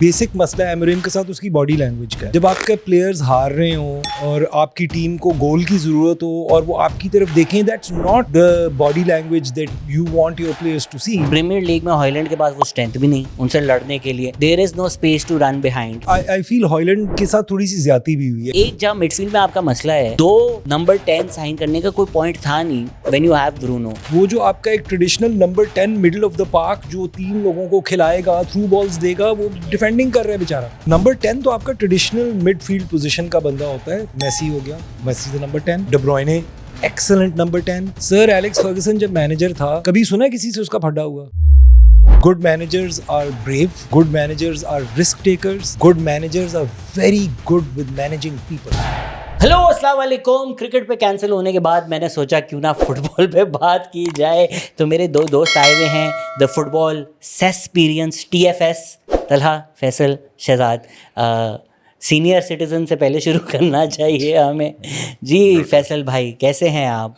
Basic मसला है एमरेम के साथ उसकी बॉडी लैंग्वेज का है। जब आपके प्लेयर्स हार रहे हो और आपकी टीम को गोल की जरूरत हो और वो आपकी तरफ देखें, that's not the body language that you want your players to see. Premier League में हॉयलैंड के पास वो स्ट्रेंथ भी नहीं उनसे लड़ने के लिए। There is no space to run behind. I feel Hojlund के साथ थोड़ी सी ज्यादती भी हुई है। एक जहाँ मिडफील्ड में आपका मसला है, दो नंबर 10 साइन करने का कोई पॉइंट था नहीं व्हेन यू हैव ब्रूनो। वो जो आपका एक traditional number 10 middle of the park जो 3 लोगों को खिलाएगा, थ्रू बॉल्स देगा, वो डिफेंडिंग कर रहा है बेचारा। नंबर 10 तो आपका ट्रेडिशनल मिडफील्ड पोजीशन का बंदा होता है। मेसी हो गया, मेसी से number 10। D ब्रुयने excellent number 10। Sir Alex Ferguson जब मैनेजर था, कभी सुना है किसी से उसका फड्डा हुआ? Good managers are brave. Good managers are risk takers. Good managers are very good with managing people. Hello अस्सलाम वालेकुम। क्रिकेट पे कैंसिल होने के बाद मैंने सोचा क्यों ना फुटबॉल पे बात की जाए, तो मेरे दो दोस्त आए हुए हैं the football experience TFS, Talha, Faisal, Shahzad. Senior citizen से पहले शुरू करना चाहिए हमें। जी फैसल भाई, कैसे हैं आप?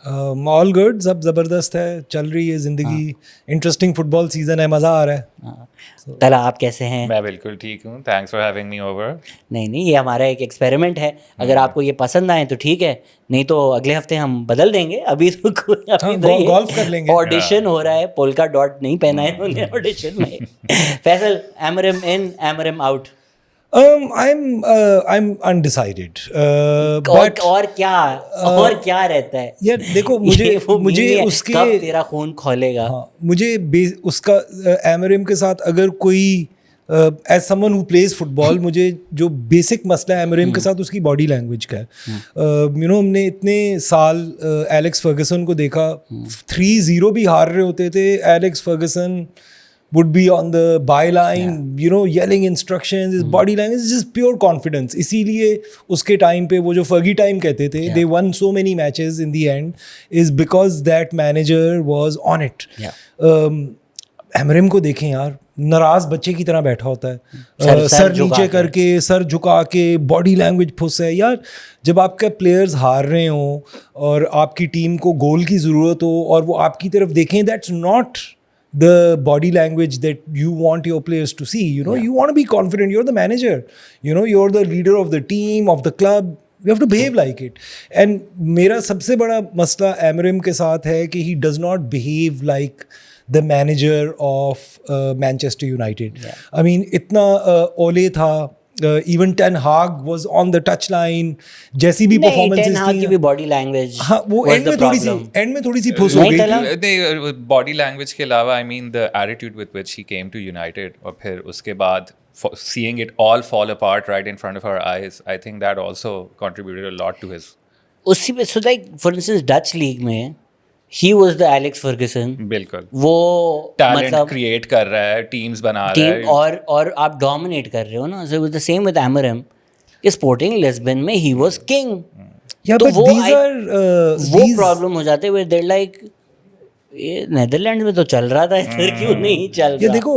ऑल गुड, सब ज़बरदस्त है, चल रही है ज़िंदगी। इंटरेस्टिंग फुटबॉल सीज़न है, मज़ा आ रहा है। तला, आप कैसे हैं? मैं बिल्कुल ठीक हूँ, thanks for having me over. नहीं, ये हमारा एक एक्सपेरिमेंट है। अगर आपको ये पसंद आए तो ठीक है, नहीं तो अगले हफ्ते हम बदल देंगे। अभी तो गोल्फ कर लेंगे। ऑडिशन हो रहा है, पोल्का डॉट नहीं पहना है उन्होंने ऑडिशन में। फैसल, एमरम इन एमरम आउट? I'm undecided. और क्या रहता है यार देखो, मुझे उसके कब तेरा खून खोलेगा। मुझे उसका एमरेम के साथ अगर कोई as someone who plays football, मुझे जो बेसिक मसला है एमरेम के साथ उसकी बॉडी लैंग्वेज का है। हमने इतने साल एलेक्स फर्गसन को देखा, 3-0 भी हार रहे होते थे, Alex Ferguson would be on the byline, yelling instructions. His body language is just pure confidence. इसीलिए उसके टाइम पे वो जो फर्गी टाइम कहते थे, they won so many matches in the end, is because that manager was on it. एमरेम को देखें यार, नाराज बच्चे की तरह बैठा होता है, सर नीचे करके, सर झुका के, बॉडी लैंग्वेज फुस है यार। जब आपके प्लेयर्स हार रहे हो और आपकी टीम को गोल की ज़रूरत हो और वो आपकी तरफ देखें, that's not the body language that you want your players to see. You want to be confident. You're the manager. You're the leader of the team, of the club. You have to behave like it. And मेरा सबसे बड़ा मसला एमरेम के साथ है कि he does not behave like the manager of Manchester United. I mean, इतना ओले था, even Ten Hag was on the touchline. जैसी भी performances Ten Hag की भी body language, हाँ, वो एंड में थोड़ी सी फुस हो गई थी। बॉडी लैंग्वेज के अलावा I mean the attitude with which he came to United, और फिर उसके बाद seeing it all fall apart right in front of our eyes, I think that also contributed a lot to his. उसी पे so like for instance Dutch league में he was the Alex Ferguson. बिल्कुल, वो talent create कर रहा है, teams बना रहा है, और आप डोमिनेट कर रहे हो ना। So it was the same with Amorim. Sporting Lisbon में he was king. तो वो प्रॉब्लम हो जाते हुए देर लाइक ये नेदरलैंड में तो चल रहा था, इधर क्यों नहीं चल रहा? देखो,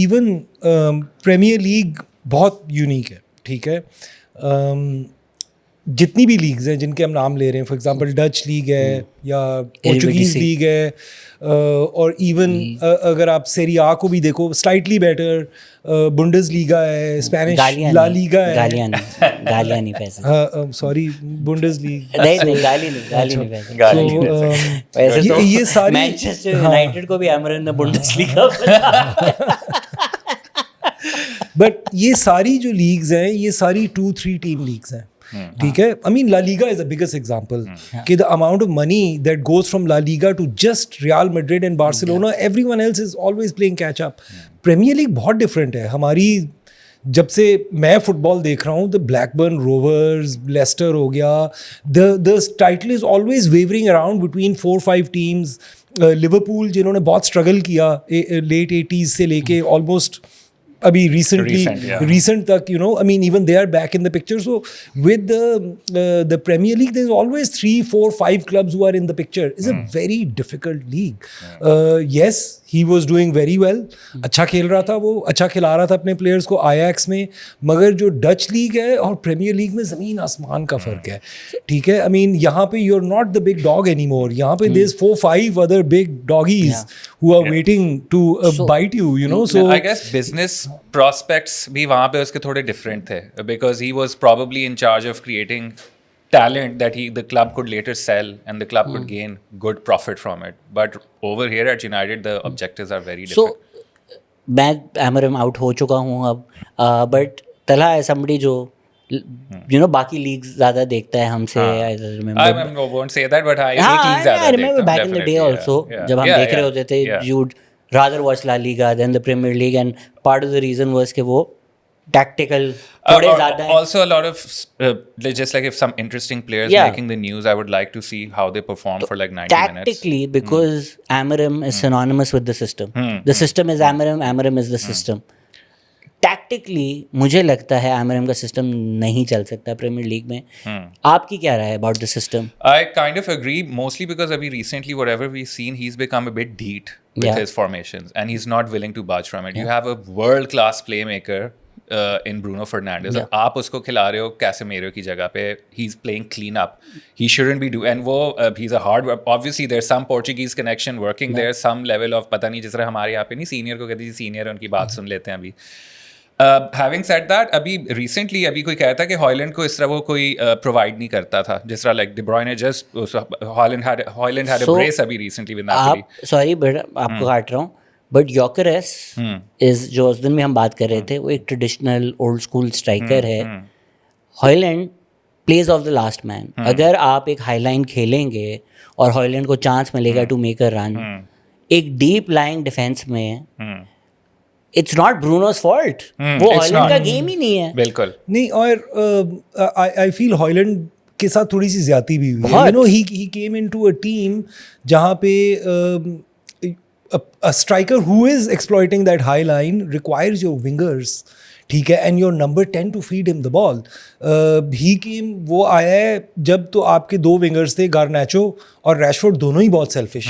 इवन प्रीमियर लीग बहुत यूनिक है, ठीक है। जितनी भी लीग्स हैं जिनके हम नाम ले रहे हैं, फॉर एग्जांपल डच लीग है या पोर्चुगीज लीग है, और इवन अगर आप सेरी आ को भी देखो, स्लाइटली बेटर बुंडेसलीगा है, स्पेनिश ला लीगा है। गालियां नहीं पैसे, सॉरी, बुंडेसलीग नहीं गाली नहीं पैसे। तो ये सारी मैनचेस्टर यूनाइटेड को भी एमरेम ने बुंडेसलीगा बट ये सारी जो लीग्स हैं, ये सारी 2-3 टीम लीग्स हैं, ठीक है। I mean, La Liga is the biggest example. कि the amount of money that goes from La Liga to just Real Madrid and Barcelona, everyone else is always playing catch up. Premier League बहुत different है। हमारी जब से मैं football देख रहा हूँ, द ब्लैकबर्न रोवर्स, लेस्टर हो गया, the title is always wavering around between 4-5 teams. Liverpool जिन्होंने बहुत स्ट्रगल किया लेट 80s से लेके ऑलमोस्ट अभी recent तक, I mean, even they are back in the picture. So with the Premier League, there's always 3, 4, 5 clubs who are in the picture. It's a very difficult league. Yes, he was doing very well. अच्छा खेल रहा था वो, अच्छा खिला रहा था अपने प्लेयर्स को आयाक्स में, मगर जो डच लीग है और प्रीमियर लीग में ज़मीन आसमान का फ़र्क है, ठीक है। I mean, यहाँ पे you're not the big dog anymore. यहाँ पे there's 4-5 other big doggies who are waiting to bite you, So I guess business prospects भी वहाँ पे उसके थोड़े different थे because he was probably in charge of creating talent that the club could later sell and the club could gain good profit from it. But over here at United, the objectives are very different. So मैं एमरम out हो चुका हूँ अब, but तला है somebody जो बाकी leagues ज़्यादा देखता है हमसे. I won't say that, but हाँ, एक league ज़्यादा I remember देखता हूँ, back in the day definitely, also, yeah. जब हम Yeah, देख रहे yeah, होते थे, yeah. you'd rather watch La Liga than the Premier League, and part of the reason was कि वो tactical थोड़े ज़्यादा हैं. Also, a lot of just like if some interesting players making the news, I would like to see how they perform for like 90 minutes. Tactically, because Amarim is synonymous with the system. The system is Amarim, Amarim is the system. Tactically, मुझे लगता है Amarim का system नहीं चल सकता premiere League में. आपकी क्या राय है about the system? I kind of agree, mostly because अभी recently, whatever we've seen, he's become a bit deet with his formations, and he's not willing to budge from it. You have a world-class playmaker in Bruno Fernandes. आप उसको खिला रहे हो Casemiro की जगह पे. He's playing clean up. He shouldn't be doing. And वो he's a hard. Obviously, there's some Portuguese connection working there. Some level of पता नहीं, जिस तरह हमारे यहाँ पे नहीं senior को कहते हैं senior, उनकी बात सुन लेते हैं अभी. Having said that, अभी recently अभी कोई कहता कि हॉयलैंड को इस तरह वो कोई प्रोवाइड नहीं करता था, जिस तरह like De Bruyne just Højlund had a brace अभी recently with Napoli. Sorry but आपको काट रहा हूँ, बट योकेरेस इज जो उस दिन में हम बात कर रहे थे, वो एक ट्रेडिशनल ओल्ड स्कूल स्ट्राइकर है. Hojlund plays off the last man. अगर आप एक हाईलाइन खेलेंगे और हॉयलैंड को चांस मिलेगा टू मेक अ रन एक डीप लाइंग डिफेंस में, इट्स नॉट ब्रूनोस फॉल्ट. वो हॉयलैंड का गेम ही नहीं है. बिल्कुल नहीं. और आई फील हॉयलैंड के साथ थोड़ी सी ज्यादती भी हुई है. You know he came into a team जहाँ पे a striker who is exploiting that high line requires your wingers, ठीक है, and your number 10 to feed him the ball. He came, वो आया है जब तो आपके दो विंगर्स थे, गार्नाचो और रैशफोर्ड, दोनों ही बहुत सेल्फिश,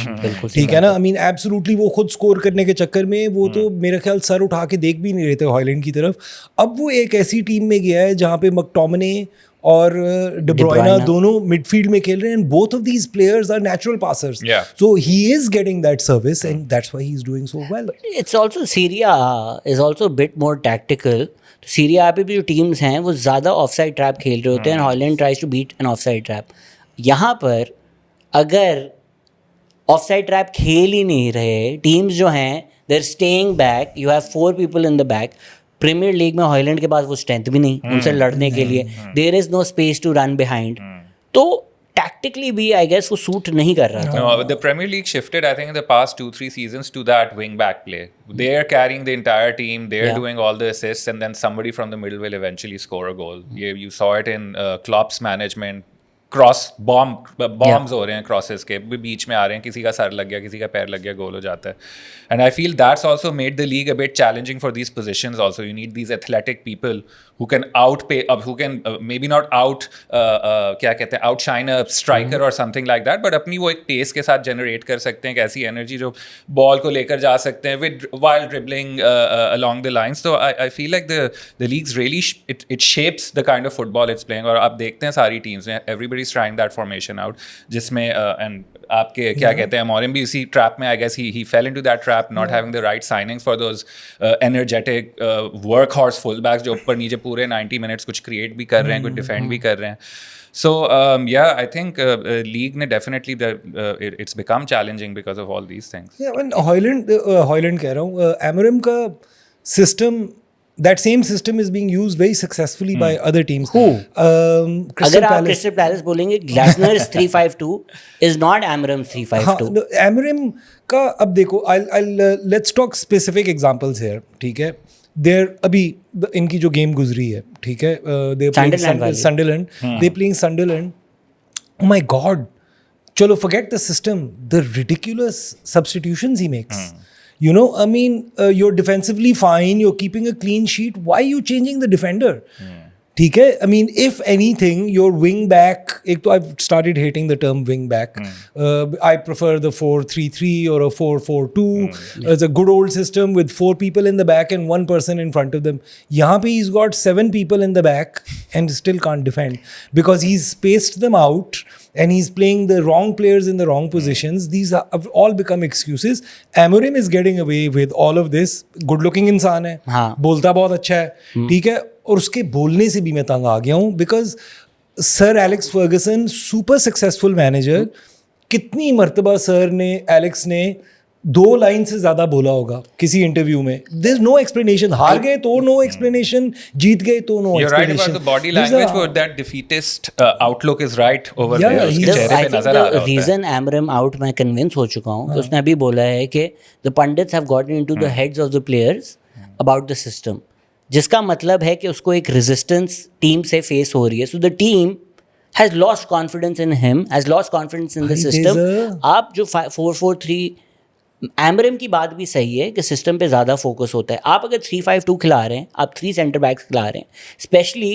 ठीक है ना. आई मीन एब्सोल्युटली वो खुद स्कोर करने के चक्कर में वो तो मेरा ख्याल सर उठा के देख भी नहीं रहे थे हॉयलैंड की तरफ. अब वो एक ऐसी टीम में गया है जहाँ पे मैकटोमिने और De Bruyne दोनों मिडफील्ड में खेल रहे हैं, and both of these players are natural passers. So he is getting that service, and that's why he's doing so well. It's also Serie A is also a bit more tactical. तो Serie A पे भी जो teams हैं वो ज़्यादा offside trap खेल रहे होते हैं, and Holland tries to beat an offside trap. यहाँ पर अगर ऑफसाइड ट्रैप खेल ही नहीं रहे टीम्स जो हैं, they're staying back. You have 4 people in the back. Premier League में हॉयलैंड के पास वो स्ट्रेंथ भी नहीं उनसे लड़ने के लिए. There is no space to run behind. तो tactically भी I guess वो सूट नहीं कर रहा था. No, the Premier League shifted, I think, in the past 2-3 seasons to that wing back play. They're carrying the entire team. They're doing all the assists, and then somebody from the middle will eventually score a goal. You saw it in Klopp's management. bombs हो रहे हैं, crosses के बीच में आ रहे हैं, किसी का sir लग गया, किसी का पैर लग गया, गोल हो जाता है. And I feel that's also made the league a bit challenging for these positions also. You need these athletic people who can who can maybe not क्या कहते हैं, outshine a striker or something like that, but अपनी वो एक pace के साथ generate कर सकते हैं, एक ऐसी energy जो ball को लेकर जा सकते हैं while dribbling along the lines. So I feel like the league's really it shapes the kind of football it's playing. और आप देखते हैं सारी teams में everybody's trying that formation out, जिसमें and आपके क्या कहते हैं, Amorim भी इसी trap में, I guess he fell into that trap, not having the right signings for those energetic workhorse fullbacks जो ऊपर नीचे पूरे 90 minutes कुछ create भी कर रहे हैं, कुछ defend भी कर रहे हैं. So yeah, I think league ने definitely it's become challenging because of all these things. Yeah, when Hoyland कह रहा हूँ, Amorim का system, that same system is being used very successfully by other teams. Who? Crystal अगर आप Palace. Crystal Palace बोलेंगे, Glasner's 352 is not Amorim's 352. हाँ, Amorim का अब देखो, let's talk specific examples here, ठीक है. There अभी इनकी जो गेम गुजरी है, ठीक है, they playing Sunderland, they playing Sunderland. Oh my God, चलो forget the system, the ridiculous substitutions he makes. You know, I mean, you're defensively fine, you're keeping a clean sheet. Why are you changing the defender? ठीक है, I mean, if anything, your wing back, एक तो I've started hating the term wing back. I prefer the 4-3-3 or a 4-4-2. It's a good old system with 4 people in the back and 1 person in front of them. यहाँ पे he's got 7 people in the back and still can't defend because he's spaced them out and he's playing the wrong players in the wrong positions. These have all become excuses. Amorim is getting away with all of this. Good looking इंसान है, हाँ. बोलता बहुत अच्छा है, ठीक है, और उसके बोलने से भी मैं तंग आ गया हूँ because sir Alex Ferguson super successful manager, कितनी मर्तबा सर ने एलेक्स ने 2 लाइन से ज्यादा बोला होगा किसी इंटरव्यू में. There is no explanation. हार गए तो नो एक्सप्लेनेशन, जीत गए तो no You're right explanation. about the body language, but that defeatist outlook is right over Yeah, there. उसके he's- चेहरे I पे think नजर आ रहा the होता है. reason Amram out मैं convince हो चुका हूँ, उसने अभी बोला है कि the pundits have gotten into the heads of the players about the system, जिसका मतलब है कि उसको एक resistance team से face हो रही है. So the team has lost confidence in him, has lost confidence in the भाई, system. there's आप जो 4-4-3 एमरम की बात भी सही है कि सिस्टम पे ज़्यादा फोकस होता है. आप अगर 3-5-2 खिला रहे हैं, आप 3 सेंटर बैक्स खिला रहे हैं, स्पेशली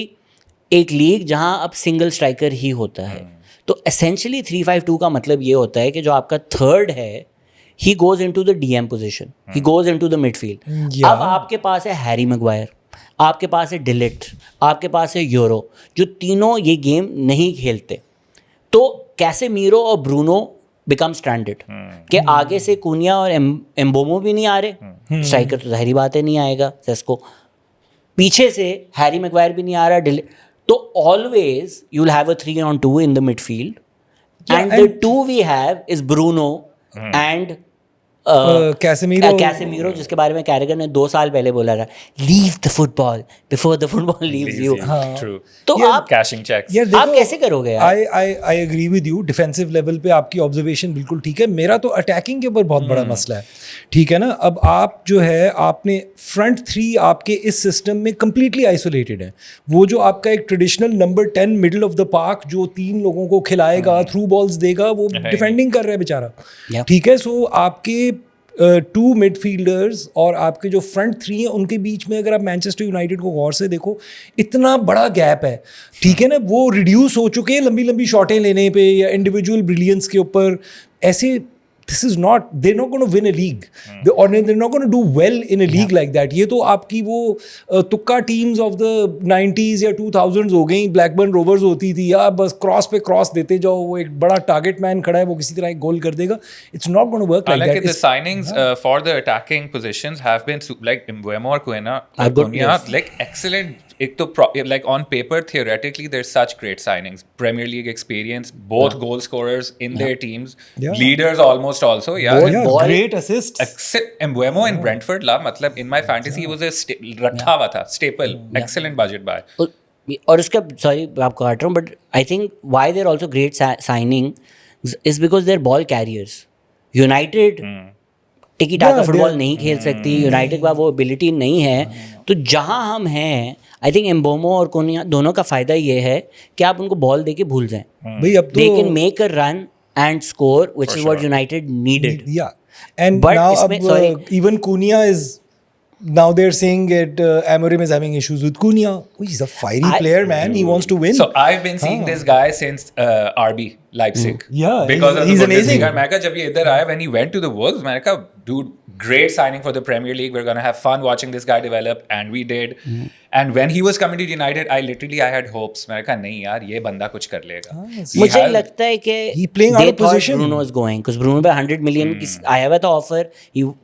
एक लीग जहां अब सिंगल स्ट्राइकर ही होता है, तो एसेंशियली 3-5-2 का मतलब ये होता है कि जो आपका थर्ड है he goes into the DM position, he goes into the midfield. Yeah. अब आपके पास है हैरी मैग्वायर, आपके पास है डिलिट, आपके पास है यूरो, जो तीनों ये गेम नहीं खेलते. तो कैसेमीरो और ब्रूनो बिकम स्टैंडर्ड कि आगे से कुनिया और एम्बोमो भी नहीं आ रहे, स्ट्राइकर तो जाहिर बात है नहीं आएगा सेस्को, पीछे से हैरी मैग्वायर भी नहीं आ रहा, तो always you will have a 3-on-2 in the midfield, and the two we have is Bruno and Casemiro, जिसके बारे में कैरेगर ने 2 साल पहले बोला था, leave the football before the football leaves you. True. तो आप Cashing checks. यार आप कैसे करोगे यार? I agree with you. Defensive level पे आपकी ऑब्जर्वेशन बिल्कुल ठीक है. मेरा तो अटैकिंग के ऊपर बहुत बड़ा मसला है, ठीक है ना. अब आप जो है, आपने फ्रंट 3 आपके इस सिस्टम में कंप्लीटली आइसोलेटेड है. वो जो आपका एक traditional number 10 middle of the park जो 3 लोगों को खिलाएगा, थ्रू बॉल्स देगा, वो डिफेंडिंग कर रहा है बेचारा, ठीक है. सो आपके 2 मिडफील्डर्स और आपके जो फ्रंट 3 हैं, उनके बीच में अगर आप मैनचेस्टर यूनाइटेड को गौर से देखो, इतना बड़ा गैप है, ठीक है ना. वो रिड्यूस हो चुके हैं लंबी लंबी शॉटें लेने पे या इंडिविजुअल ब्रिलियंस के ऊपर. ऐसे this is not, they're not going to win a league, or they're not going to do well in a league like that. ये तो आपकी वो तुक्का टीम्स ऑफ द 90s या 2000s हो गई. ब्लैकबर्न रोवर्स होती थी, या बस क्रॉस पे क्रॉस देते जाओ, वो एक बड़ा टारगेट मैन खड़ा है, वो किसी तरह एक गोल कर देगा. It's not going to work like Like that. the signings for the attacking positions have been like Mbeumo or Koena, Are good players. like excellent. एक तो like on paper theoretically they're such great signings. Premier League experience, both goal scorers in their teams, Yeah. leaders almost also. Yeah, Yeah, ball- great assists. Except Mbeumo in Brentford ला मतलब in my fantasy he was a रखा हुआ था staple. Excellent budget buy. और उसका, sorry आपको काट रहा हूँ, but I think why there also great signing is because there ball carriers. United टिकी टाका फुटबॉल नहीं खेल सकती, यूनाइटेड के पास वो एबिलिटी नहीं है. तो जहाँ हम हैं, आई थिंक एम्बोमो और कोनिया दोनों का फ़ायदा ये है कि आप उनको बॉल दे के भूल जाएं. भाई अब दे कैन तो make a run and score, which is what United needed. yeah, and But now इसमें, sorry. even Cunha is, now they're saying that Amorim is having issues with Cunha. Oh, he's a fiery player, man. He wants to win. So I've been seeing this guy since RB Leipzig. Yeah, because he's of the amazing. Bundesliga. मैंने कहा जब ये इधर आया, when he went to the Wolves, मैंने कहा dude, great signing for the Premier League. We're gonna have fun watching this guy develop, and we did. And when he was coming to United, I had hopes. मैंने कहा नहीं यार, ये बंदा कुछ कर लेगा. He मुझे has- लगता है कि He playing out of position. Bruno is going because Bruno पे 100 million की आया हुआ था ऑफर.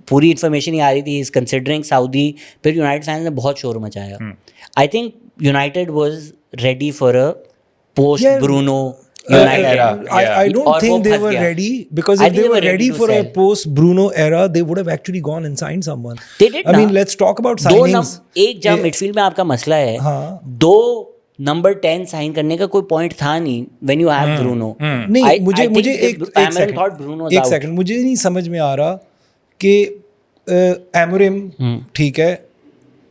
पूरी इन्फॉर्मेशन ही आ रही थी, इज कंसिडरिंग सऊदी. फिर यूनाइटेड फैंस ने बहुत शोर मचाया. आई think United was ready for a post Yeah. Bruno era. United. I और don't वो think they फंस were गया. ready, because I if think they were ready to for a sell. post Bruno era, they would have actually gone and signed someone. They did I mean, ना. let's talk about दो signings. एक जब midfield में आपका मसला है, हाँ. 2 number 10 sign करने का कोई पॉइंट था नहीं व्हेन यू हैव ब्रूनो. नहीं, मुझे एक सेकंड सेकंड मुझे नहीं समझ में आ रहा कि एमोरिम, ठीक है,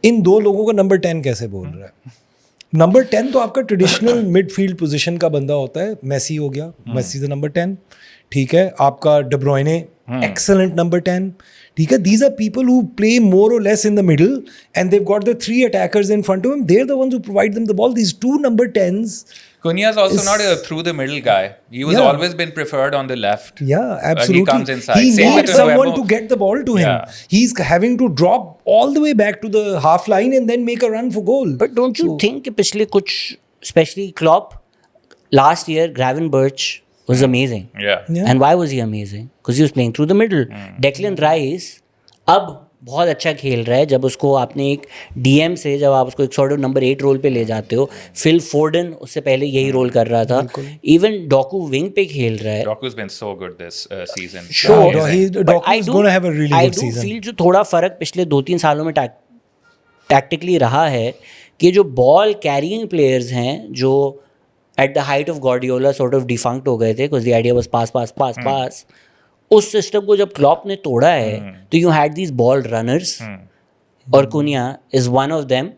इन 2 लोगों को नंबर 10 कैसे बोल रहा है. नंबर 10 तो आपका ट्रेडिशनल मिडफील्ड पोजीशन का बंदा होता है. मेसी हो गया, मेसी इज नंबर 10, ठीक है. आपका डे ब्रुयने, excellent number 10, ठीक है. These are people who play more or less in the middle, and they've got the 3 attackers in front of them. They're the ones who provide them the ball. These 2 number 10s. Cunha's also not a through the middle guy. He was Yeah. always been preferred on the left. Yeah, absolutely. He comes inside. He Same needs with someone Mbeumo. to get the ball to him. Yeah. He's having to drop all the way back to the half line and then make a run for goal. But don't you think कि पिछले कुछ especially Klopp, last year Gravenberch was amazing. Yeah. Yeah. And why was he amazing? Because he was playing through the middle. Declan Rice अब बहुत अच्छा खेल रहा है जब उसको आपने एक DM से जब आप उसको एक सॉर्ट ऑफ नंबर 8 रोल पे ले जाते हो. फिल फोर्डन उससे पहले यही रोल कर रहा था. इवन डॉकू विंग पे खेल रहा है. Doku's been so good this season. Sure. Amazing. Doku is going to have a really I good do season. feel जो थोड़ा फर्क पिछले 2-3 सालों में टैक्टिकली रहा है कि जो बॉल कैरिंग प्लेयर्स हैं जो at the height of Guardiola sort of defunct हो गए थे बिकॉज द आइडिया वाज पास उस सिस्टम को जब क्लॉप ने तोड़ा है तो you had these ball runners और कुनिया इज वन ऑफ देम.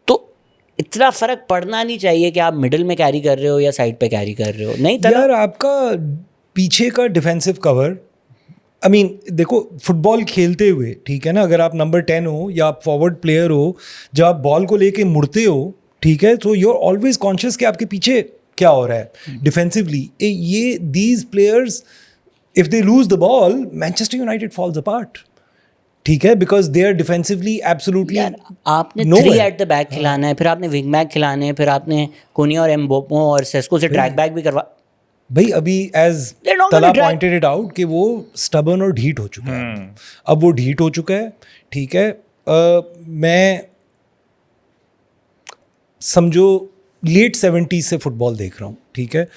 तो इतना फर्क पड़ना नहीं चाहिए कि आप मिडिल में कैरी कर रहे हो या साइड पे कैरी कर रहे हो. नहीं था यार आपका पीछे का डिफेंसिव कवर आई मीन देखो फुटबॉल खेलते हुए ठीक है ना, अगर आप नंबर 10 हो या आप फॉरवर्ड प्लेयर हो, जब आप बॉल को लेके मुड़ते हो ठीक है, तो यू आर ऑलवेज कॉन्शियस कि आपके पीछे क्या हो रहा है डिफेंसिवली. ये these players if they lose the ball Manchester United falls apart. ठीक है, because they are defensively absolutely आपने 3 एट द बैक खिलाना है, फिर आपने विंग बैक खिलाने हैं, फिर आपने कोनिया और एम्बोमो और सेस्को से ट्रैक बैक भी करवा. भाई अभी एज They're not तला gonna try. Pointed it out कि वो स्टबर्न और ढीठ हो चुका है. अब वो ढीठ हो चुका है ठीक है. मैं समझो लेट 70s से फुटबॉल देख रहा हूँ ठीक है.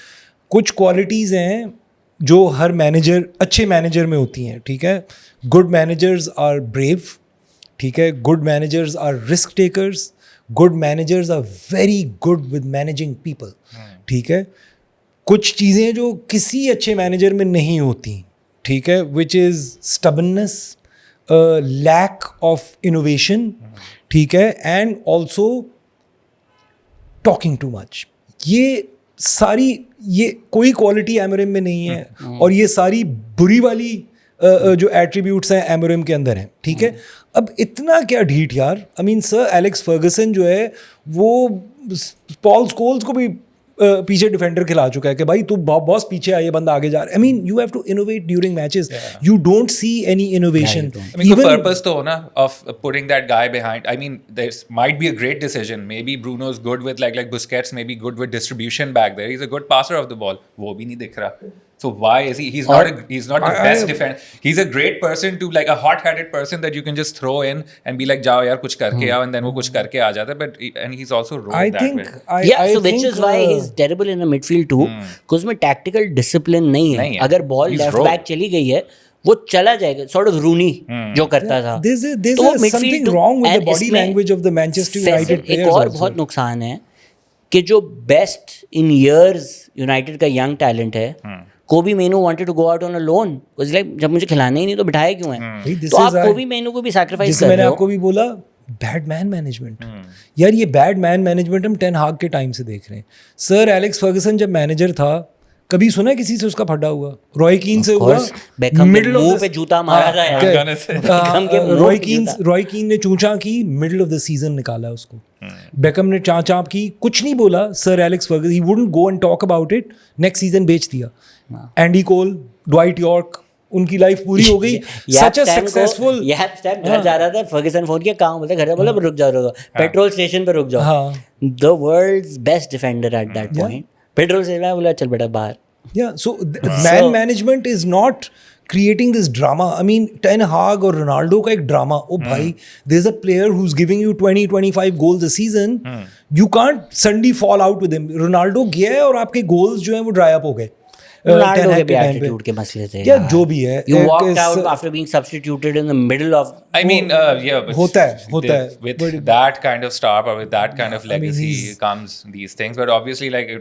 कुछ क्वालिटीज़ हैं जो हर मैनेजर अच्छे मैनेजर में होती हैं ठीक है. गुड मैनेजर्स आर ब्रेव ठीक है. Good managers are risk takers. Good managers are very good with managing people ठीक है. कुछ चीज़ें जो किसी अच्छे मैनेजर में नहीं होती ठीक है, which is stubbornness, lack of innovation ठीक है, and also talking too much. ये कोई क्वालिटी एमोरिम में नहीं है और ये सारी बुरी वाली जो एट्रीब्यूट्स हैं एमोरिम के अंदर हैं ठीक है. अब इतना क्या ढीठ यार. I mean sir Alex Ferguson जो है वो पॉल स्कोल्स को भी पीछे डिफेंडर खिला चुका है कि भाई तू बॉस पीछे आ, ये बंदा आगे जा रहा है. I mean you have to innovate during matches. You don't see any innovation. I mean, the purpose though, na, of putting that guy behind. I mean, there might be a great decision. Maybe Bruno's good with like Busquets, maybe good with distribution back there. He's a good passer of the ball. वो भी नहीं दिख रहा. So why is he? He's not the best defender. He's a great person to like a hot-headed person that you can just throw in and be like, जाओ यार कुछ करके आओ, and then वो कुछ करके आ जाता है. But and he's also rolled I that think way. Which is why he's terrible in the midfield too. Because उसमें tactical discipline नहीं है. अगर ball He's left rolled. Back चली गई है वो चला जाएगा. सॉर्ट ऑफ रूनी जो करता था. There's तो वो midfield something to- wrong with the and body इसमें language of the Manchester Faisal, United एक players और also. बहुत नुकसान है कि जो बेस्ट इन ईयर्स यूनाइटेड का यंग टैलेंट है Kobbie Mainoo wanted to go out on a loan. Was like जब मुझे खिलाना ही नहीं तो बिठाया क्यों है. भाई, this तो is आप why- कोबी मेनू को भी सैक्रिफाइस जिससे कर मैंने रहे हो. आपको भी बोला बैड मैन मैनेजमेंट. यार ये बैड मैन मैनेजमेंट हम टेन हाग के टाइम से देख रहे हैं. सर एलेक्स फर्गसन जब मैनेजर था कभी सुना है किसी से उसका फटा हुआ? रॉय कीन से हुआ. बेकहम के Middle of मुंह the- पे जूता मारा था यार. I'm gonna say. बेकहम के मुंह रॉय पे कीन जूता. रॉय कीन ने चूचा की, मिडिल ऑफ द सीजन निकाला उसको. बेकहम ने चाँप की, कुछ नहीं बोला. Sir Alex Ferguson he wouldn't go and talk about it. Next season बेच दिया. एंडी कोल, ड्वाइट यॉर्क, उनकी लाइफ पूरी हो गई. सच अ सक्सेसफुल. घर जा रहा था, फर्गसन फोन किया, कहाँ बोलते घर बोला रुक जाओ पेट्रोल स्टेशन पे रुक जाओ. हाँ. The world's best defender at that point petrol station बोला चल बेटा बाहर. Yeah, so man management is not creating this drama. I mean, Ten Hag और रोनाल्डो का एक ड्रामा. ओ भाई, there's a player who's giving you 20-25 goals a season. You can't suddenly fall out with him. Ronaldo गया है और आपके goals जो हैं वो dry up हो गए. रोनाल्डो के भी एटीट्यूड के मसले थे. क्या जो भी है. You walked out after being substituted in the middle of. I mean, yeah, but होता है. with that kind of star or with that kind of legacy he's- comes these things. But obviously, like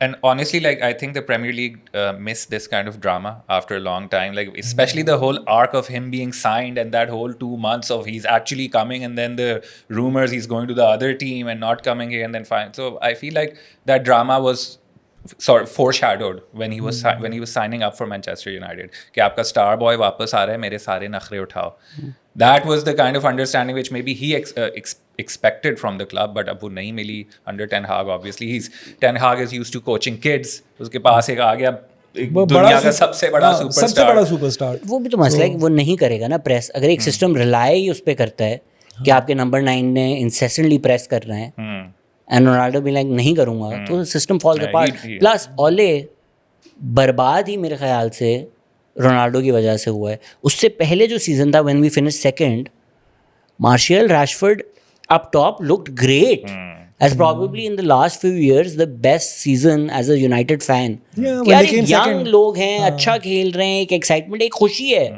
and honestly, like I think the Premier League missed this kind of drama after a long time. Like especially the whole arc of him being signed and that whole 2 months of he's actually coming and then the rumors he's going to the other team and not coming here and then fine. So I feel like that drama was sort of foreshadowed when he was when he was signing up for Manchester United. कि आपका star boy वापस आ रहा है, मेरे सारे नखरे उठाओ. That was the kind of understanding which maybe he expected from the club, but अब वो नहीं मिली under Ten Hag. Obviously, Ten Hag is used to coaching kids. उसके पास एक आ गया दुनिया का सबसे बड़ा सुपरस्टार. वो भी तो मसला है कि वो नहीं करेगा ना प्रेस. अगर एक सिस्टम रिलाई ही उस पर करता है कि आपके नंबर 9 ने इंसेसेंटली प्रेस कर रहे हैं एंड रोनाल्डो भी लाइक नहीं करूँगा, तो system falls Yeah, apart. he- plus Ole बर्बाद ही मेरे ख्याल से रोनाल्डो की वजह से हुआ है. उससे पहले जो सीज़न था when we finish second, Martial, Rashford up top looked great. As probably in the last few years the best season as a United fan. Yeah, कि when यार they came young second. लोग हैं, अच्छा खेल रहे हैं, एक excitement, एक खुशी है.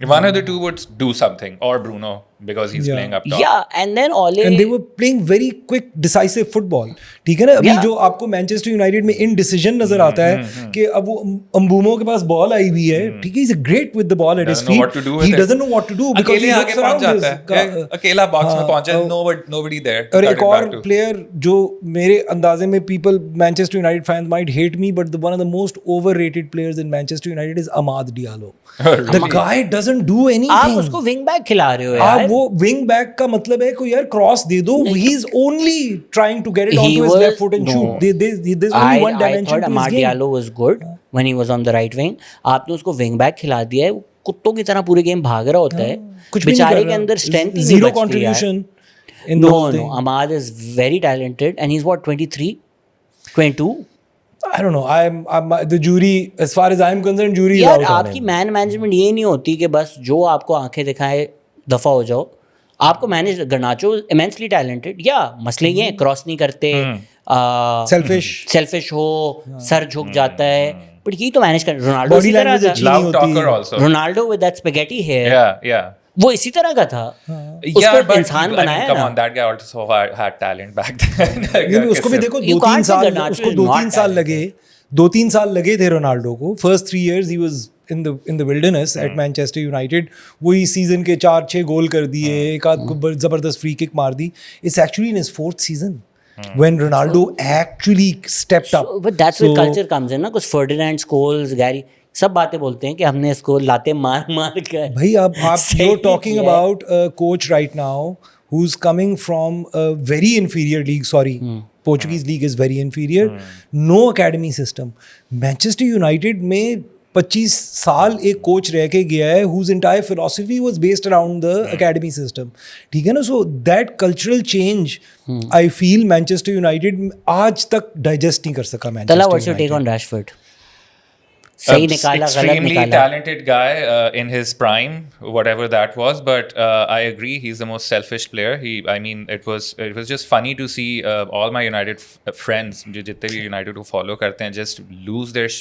One of the two would do something, or Bruno because he's Yeah. playing up top. Yeah, and then Ole. And they were playing very quick decisive football. ठीक है ना, अभी Yeah. जो आपको मैनचेस्टर यूनाइटेड में इनडिसीजन नजर आता है कि अब वो अम्बूमो के पास बॉल आई हुई है, ठीक है, he's great with the ball at his Doesn't know what feet. to do with He it. doesn't know what to do because अकेले he आगे looks पहुंच around जाता his है, अकेला बॉक्स में पहुंचा, nobody there to और cut एक it और back to. प्लेयर जो मेरे अंदाजे में people Manchester United fans might hate me but one of the most overrated players in Manchester United is Amad Diallo. The guy doesn't do आप anything. उसको wing back खिला रहे हो आप यार. वो विंग बैक का मतलब है कोई यार क्रॉस दे दो. He is only trying to get it He onto his was- left foot and no. shoot. There's only one I dimension thought to his Amad game. Diallo was good when he was on the right wing. आपने उसको wing back खिला दिया है, वो कुत्तों की तरह पूरे गेम भाग रहा होता है. कुछ भी नहीं बेचारे कर के रहा. अंदर स्ट्रेंथ ही नहीं Zero बचती यार. contribution in the No, whole no. thing. Amad is very talented and he's what, 23, 22. I don't know. I'm the jury. As far as I'm concerned, jury is यार out on आपकी him. Man management ये नहीं होती कि बस जो आपको आंखें दिखाए दफा हो जाओ. आपको मैनेज गर्नाचो इमेंसली टैलेंटेड, या मसले ये हैं, क्रॉस नहीं करते, सेल्फिश हो, सर झुक जाता है, बट ये तो मैनेज कर. रोनाल्डो Body इसी तरह language था. अच्छी नहीं Loud होती. talker also. Ronaldo with that spaghetti hair, Yeah. वो इसी तरह का था. Yeah, उसको but इंसान I mean, बनाया come ना. on, that guy also had talent back then. ये भी उसको भी देखो You 2-3 can't say साल Garnacho उसको is 2-3 not साल talented. लगे 2-3 साल लगे थे रोनाल्डो को. First 3 years he was in the wilderness at Manchester United. वही सीजन के 4-6 गोल कर दिए, एक आध को जबरदस्त फ्री किक मार दी. It's actually in his 4th season when Ronaldo actually stepped up. But that's where culture comes in ना. कुछ फर्डिनेंड, स्कोल्स, गैरी सब बातें बोलते हैं कि हमने इसको लाते मार मार कर. भाई आप सही you're talking किया है. about a coach right now who's coming from a very inferior league. Sorry, Portuguese league is very inferior. No academy system. Manchester United में 25 साल एक कोच रह के गया है whose entire philosophy was based around the academy system. ठीक है ना. So that cultural change I feel Manchester United आज तक digest नहीं कर सका तला, Manchester what's your take United. On Rashford? सही निकाला, गलत Extremely निकाला. talented guy in his prime, whatever that was. But I agree, he's the most selfish player. I mean, it was just funny to see all my United friends, जो जितने भी United को follow करते हैं, just lose their.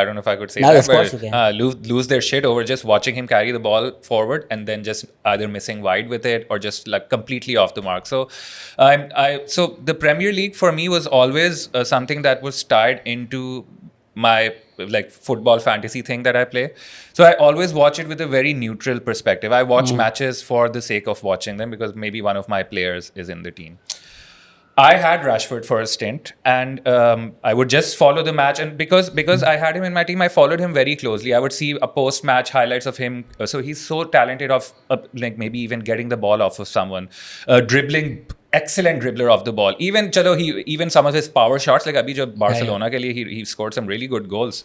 I don't know if I could say No, that, of course you can. lose their shit over just watching him carry the ball forward and then just either missing wide with it or just like completely off the mark. So, so the Premier League for me was always something that was tied into my like football fantasy thing that I play. So I always watch it with a very neutral perspective. I watch matches for the sake of watching them because maybe one of my players is in the team. I had Rashford for a stint, and I would just follow the match. And because I had him in my team, I followed him very closely. I would see a post-match highlights of him. So he's so talented of like maybe even getting the ball off of someone, dribbling. Excellent dribbler of the ball. Even some of his power shots, like abhi jo Barcelona ke liye he scored some really good goals.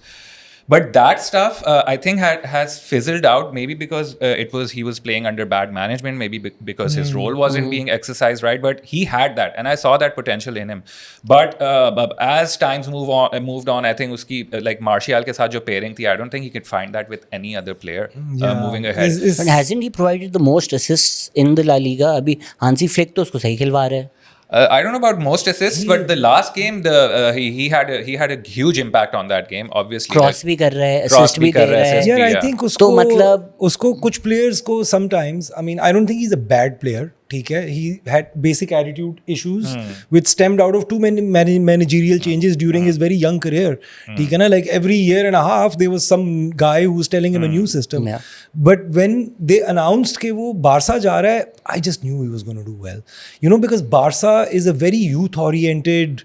But that stuff, I think, has fizzled out. Maybe because he was playing under bad management. Maybe because his role wasn't being exercised right. But he had that, and I saw that potential in him. But as times moved on, I think uski like Martial ke sath jo pairing thi, I don't think he could find that with any other player moving ahead. But hasn't he provided the most assists in the La Liga? अभी Hansi Flick तो उसको सही खिलवा रहा है. I don't know about most assists, but the last game, he had a huge impact on that game. Obviously, cross भी कर रहा है, Cross असिस्ट भी भी कर दे रहा रहा है, है. assist Yeah, I Yeah. think तो उसको मतलब उसको कुछ players को sometimes, I mean, I don't think he's a bad player. ठीक है, he had basic attitude issues which stemmed out of too many managerial changes during his very young career. ठीक है ना, like every year and a half there was some guy who was telling him a new system. Yeah. But when they announced कि वो Barça जा रहा है, I just knew he was going to do well. You know, because Barca is a very youth-oriented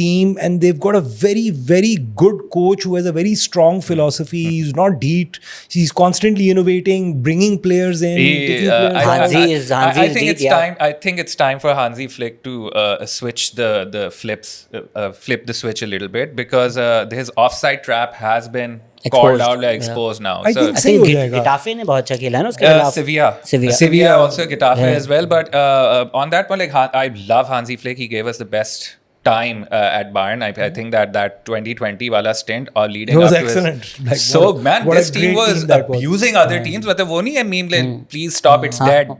team, and they've got a very, very good coach who has a very strong philosophy. He's not deep. He's constantly innovating, bringing players in. taking players out. Hansi I think it's time. I think it's time for Hansi Flick to switch the flips, flip the switch a little bit, because his offside trap has been called out, like exposed now. I think I सही think हो जाएगा. Getafe ने बहुत अच्छा खेला है ना उसके खिलाफ. Sevilla also Getafe as well. But on that one, like I love Hansi Flick. He gave us the best time at Bayern. I think that 2020 wala stint or leading It was up to excellent. his, Like, so what a- man, what a this team great was team that was. abusing other teams. But वो नहीं है meme like please stop, it's dead.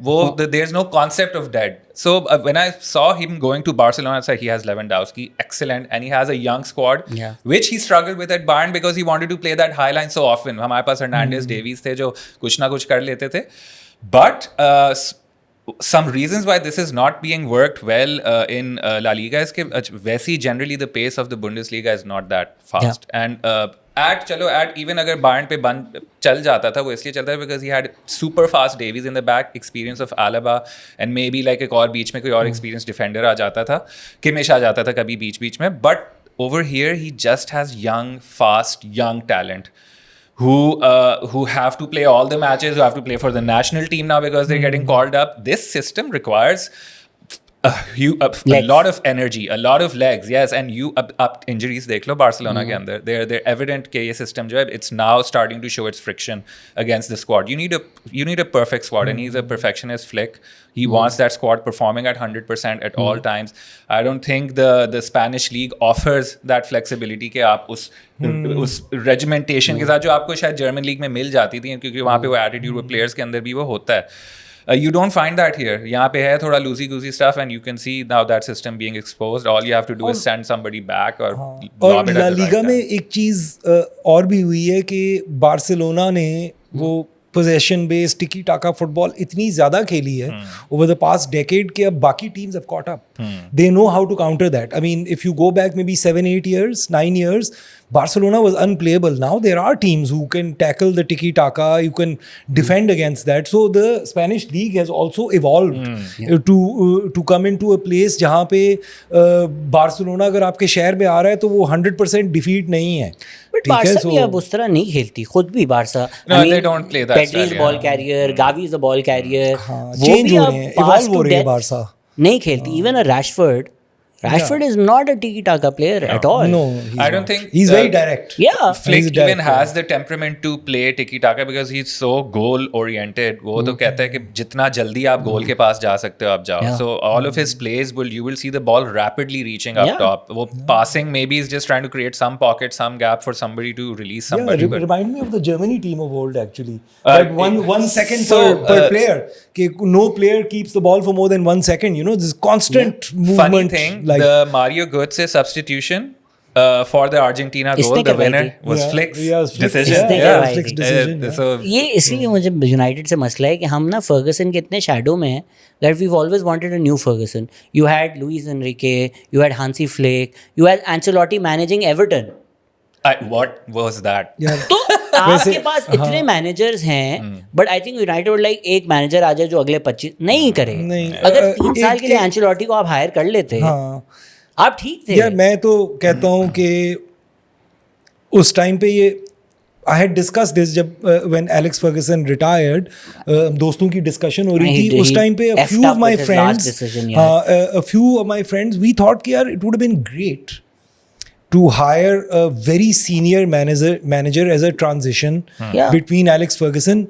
There's no concept of dead. So when I saw him going to Barcelona, I said he has Lewandowski, excellent, and he has a young squad, which he struggled with at Bayern because he wanted to play that high line so often. हमारे पास Hernandez, Davies थे जो कुछ ना कुछ कर लेते थे. But some reasons why this is not being worked well in La Liga is that वैसे generally the pace of the Bundesliga is not that fast. And at even अगर Bayern पे बंद चल जाता था, वो इसलिए चलता है because he had super fast Davies in the back, experience of Alaba, and maybe like एक और बीच में कोई और experienced defender आ जाता था, Kimmich आ जाता था कभी बीच में. But over here he just has fast young talent who have to play all the matches, who have to play for the national team now because they're getting called up. This system requires a lot of energy, a lot of legs, yes. And up injuries देख लो Barcelona के अंदर, they're evident कि ये system जो है, it's now starting to show its friction against the squad. You need a perfect squad, and he's a perfectionist. Flick, he wants that squad performing at 100% at all times. I don't think the Spanish league offers that flexibility कि आप उस regimentation के साथ जो आपको शायद German league में मिल जाती थी, क्योंकि वहाँ पे वो attitude वो players के अंदर भी वो होता है. You don't find that here. यहाँ पे है थोड़ा loosey-goosey stuff, and you can see now that system being exposed. All you have to do is send somebody back or और ला लीगा में एक चीज़ और भी हुई है कि बार्सिलोना ने वो पोजेशन बेस्ड टिकी टाका फुटबॉल इतनी ज़्यादा खेली है ओवर द पास्ट डेकेड कि अब बाकी teams have caught up. They know how to counter that. I mean if you go back maybe 7-8 years, 9 years, Barcelona was unplayable. Now there are teams who can tackle the tiki-taka, you can defend against that. So the Spanish league has also evolved to come into a place जहाँ पे Barcelona अगर आपके शहर में आ रहा है तो वो 100% defeat नहीं है. बट बार्सा भी अब उस तरह नहीं खेलती, खुद भी Barca. No, they don't play that Pedri is ball carrier, Gavi is a ball carrier. Change हो रहे हैं, evolve हो रही है बार्सा. नहीं खेलती. Even a Rashford is not a tiki-taka player at all. No, I don't think he's very direct. Yeah. Flick even has the temperament to play tiki-taka because he's so goal-oriented. वो तो कहता है कि जितना जल्दी आप गोल के पास जा सकते हो आप जाओ. So all of his plays you will see the ball rapidly reaching up top. वो passing maybe is just trying to create some pocket, some gap for somebody to release somebody. Remind me of the Germany team of old actually. Like one second per player. कि no player keeps the ball for more than 1 second. You know, this constant movement. Funny thing. The Mario Götze substitution for the Argentina goal, the winner was Flick's decision. Flick's decision. So ये इसलिए मुझे United से मसला है कि हम ना Fergusson के इतने शैडो में हैं that we've always wanted a new Ferguson. You had Luis Enrique, you had Hansi Flick, you had Ancelotti managing Everton. What was that? तो आपके पास इतने मैनेजर्स हैं, but I think United would like एक manager आ जाए जो अगले 25 नहीं करे. अगर 3 साल के लिए एंचेलोटी को आप हायर कर लेते आप ठीक थे. यार मैं तो कहता हूँ कि उस टाइम पे ये I had discussed this जब when Alex Ferguson retired, दोस्तों की डिस्कशन हो रही थी उस टाइम पे. A few of my friends we thought कि यार it would have been great to hire a very senior manager as a transition between Alex Ferguson,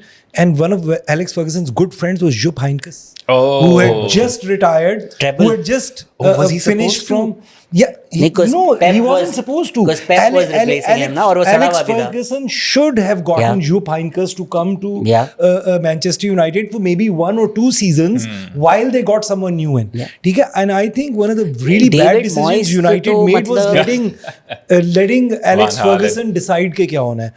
and one of Alex Ferguson's good friends was Jupp Heynckes, who had just retired, who had just was he finished from he wasn't supposed to, because Pep was replacing him now, और वो सड़ा हुआ भी था. Ferguson should have gotten Jupp Heynckes to come to Manchester United for maybe 1 or 2 seasons while they got someone new in. ठीक है. And I think one of the really bad decisions United made was letting Alex Ferguson decide के क्या होना है.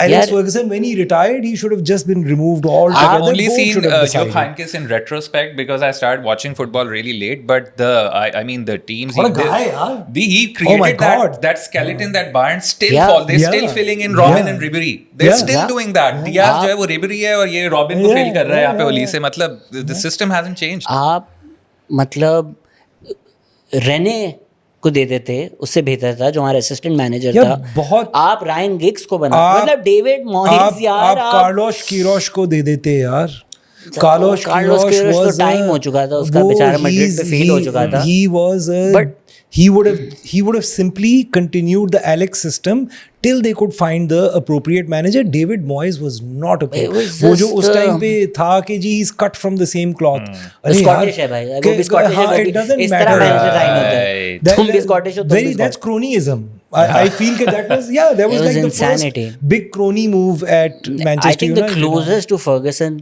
Alex Ferguson, when he retired, he should have just been removed altogether. I've only seen Jupp Heynckes in retrospect because I started watching football really late. But I mean the teams. What a guy, he created that skeleton that Bayern still fall. They're still filling in Robin and Ribery. They're still doing that. Diaz जो है वो Ribery है और ये Robin को fill कर रहा है यहाँ पे ओली से. मतलब the system hasn't changed. आप मतलब रेने को दे देते, उससे बेहतर था जो हमारा असिस्टेंट मैनेजर था. बहुत आप रायन गिग्स को बना, मतलब डेविड मॉयस यार, आप कार्लोस कीरोश को दे देते यार. Carlos Queiroz तो was टाइम हो चुका था उसका, बेचारा मैड्रिड पे फेल हो चुका था. He was But- he would have simply continued the Alex system till they could find the appropriate manager. David Moyes was not a It was वो जो just, उस टाइम पे था कि जी he's cut from the same cloth. अरे Scottish है यार, भाई, वो भी स्कॉटिश है, हाँ, वो it भी doesn't इस तरह matter. मैनेजर साइन होते हैं. Right. तुम भी स्कॉटिश हो, तुम भी Very, that's Scottish. cronyism. I feel that was there was It was like the insanity. first big crony move at Manchester I think the United. closest to Ferguson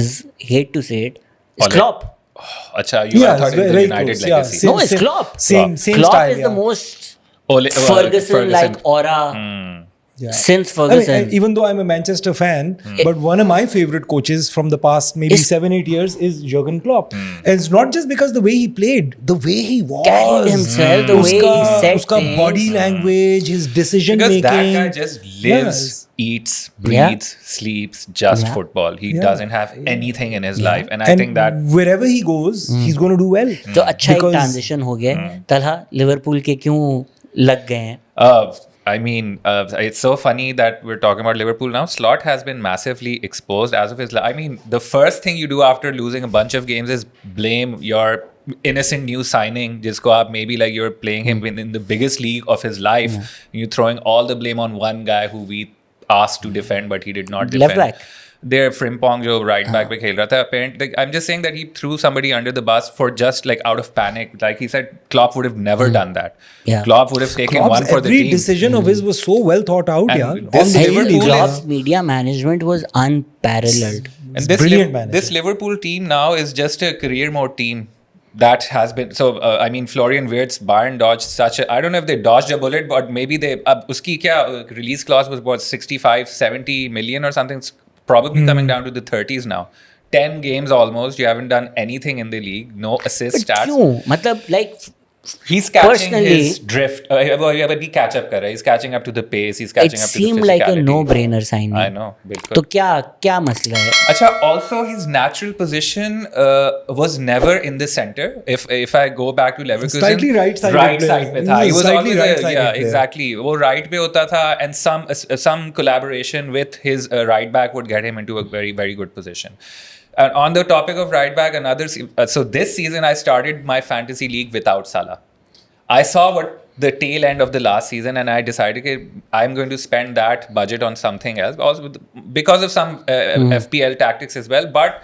is, hate to say it, is Ole. Klopp. Acha, you Yeah, thought it's it was the very United close, yeah. legacy. No, it's Klopp. Same Klopp style. is yeah. the most Ole, Ferguson-like aura Yeah. since I mean, Ferguson. even though I'm a Manchester fan, but one of my favorite coaches from the past maybe Is- 7-8 years is Jurgen Klopp. And it's not just because the way he played, the way he was. Carried himself, the way he said uska things. body language, his decision Because making. that guy just lives, eats, breathes, sleeps just Yeah. football. He Yeah. doesn't have anything in his life, and I And think that wherever he goes, he's going to do well. तो अच्छा एक Because- transition हो गया. Talha Liverpool के क्यों लग गए हैं? I mean, it's so funny that we're talking about Liverpool now. Slot has been massively exposed as of his life. I mean, the first thing you do after losing a bunch of games is blame your innocent new signing, jisko aap maybe like you're playing him in the biggest league of his life. You're throwing all the blame on one guy who we asked to defend, but he did not defend. Left back. Their Frimpong jo right back pe khel raha tha. Apparently, I'm just saying that he threw somebody under the bus for just like out of panic. Like he said, Klopp would have never done that. Yeah. Klopp would have taken Klopp's one for the every team. decision of his was so well thought out. And Yeah, this on the Liverpool field, is- Klopp's media management was unparalleled. And this brilliant manager. this Liverpool team now is just a career mode team that has been so. I mean, Florian Wirtz, Bayern dodged such a. I don't know if they dodged a bullet, but maybe they. Uski kya release clause was what 65, 70 million or something. It's probably coming down to the 30s now. 10 games almost. You haven't done anything in the league. No assist But stats. क्यों? मतलब like He's catching Personally- his drift. But he catch up कर रहा है. He's catching up to the pace. He's catching it up to the seemed like a physicality. no-brainer signing. I know. बिल्कुल. तो क्या मसला है? Acha, also his natural position was never in the center. If I go back to Leverkusen, Slightly right-sided right player. side पे था. He was Slightly always right-sided yeah, player. exactly. वो right पे होता था, and some collaboration with his right back would get him into a very very good position. And on the topic of right back, so this season I started my fantasy league without Salah. I saw what the tail end of the last season, and I decided that I'm going to spend that budget on something else, also because of some FPL tactics as well. But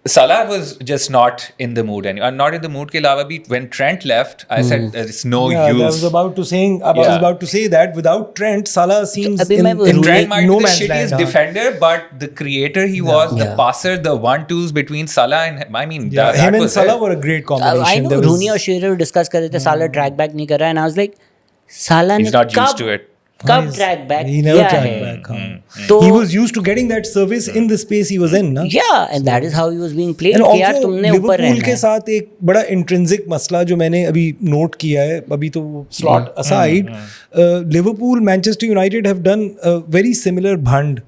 Salah was just not in the mood anymore. Not in the mood ke alawa bhi, when Trent left, I said it's no Yeah, I use. was about to say that without Trent, Salah seems अभी in, मैं वो in Trent might no be the man's shittiest land. defender, but the creator he was, the Yeah. passer, the 1-2s between Salah and I mean, Yeah, that him and was Salah it. were a great combination. I know There was- Rooney और Shearer discuss कर रहे थे साला track back नहीं कर रहा है, and I was like साला ने He's not used to it. कब ट्रैक बैक He never किया tracked है? back. हाँ. तो He was used to getting that service in the space he was in. Na? yeah, and that is how he was being played. And कि यार also तुमने ऊपर Liverpool रहना के है. साथ एक बड़ा इंट्रिंसिक मसला जो मैंने अभी नोट किया है, अभी तो slot aside, Liverpool Manchester United have done a very similar bind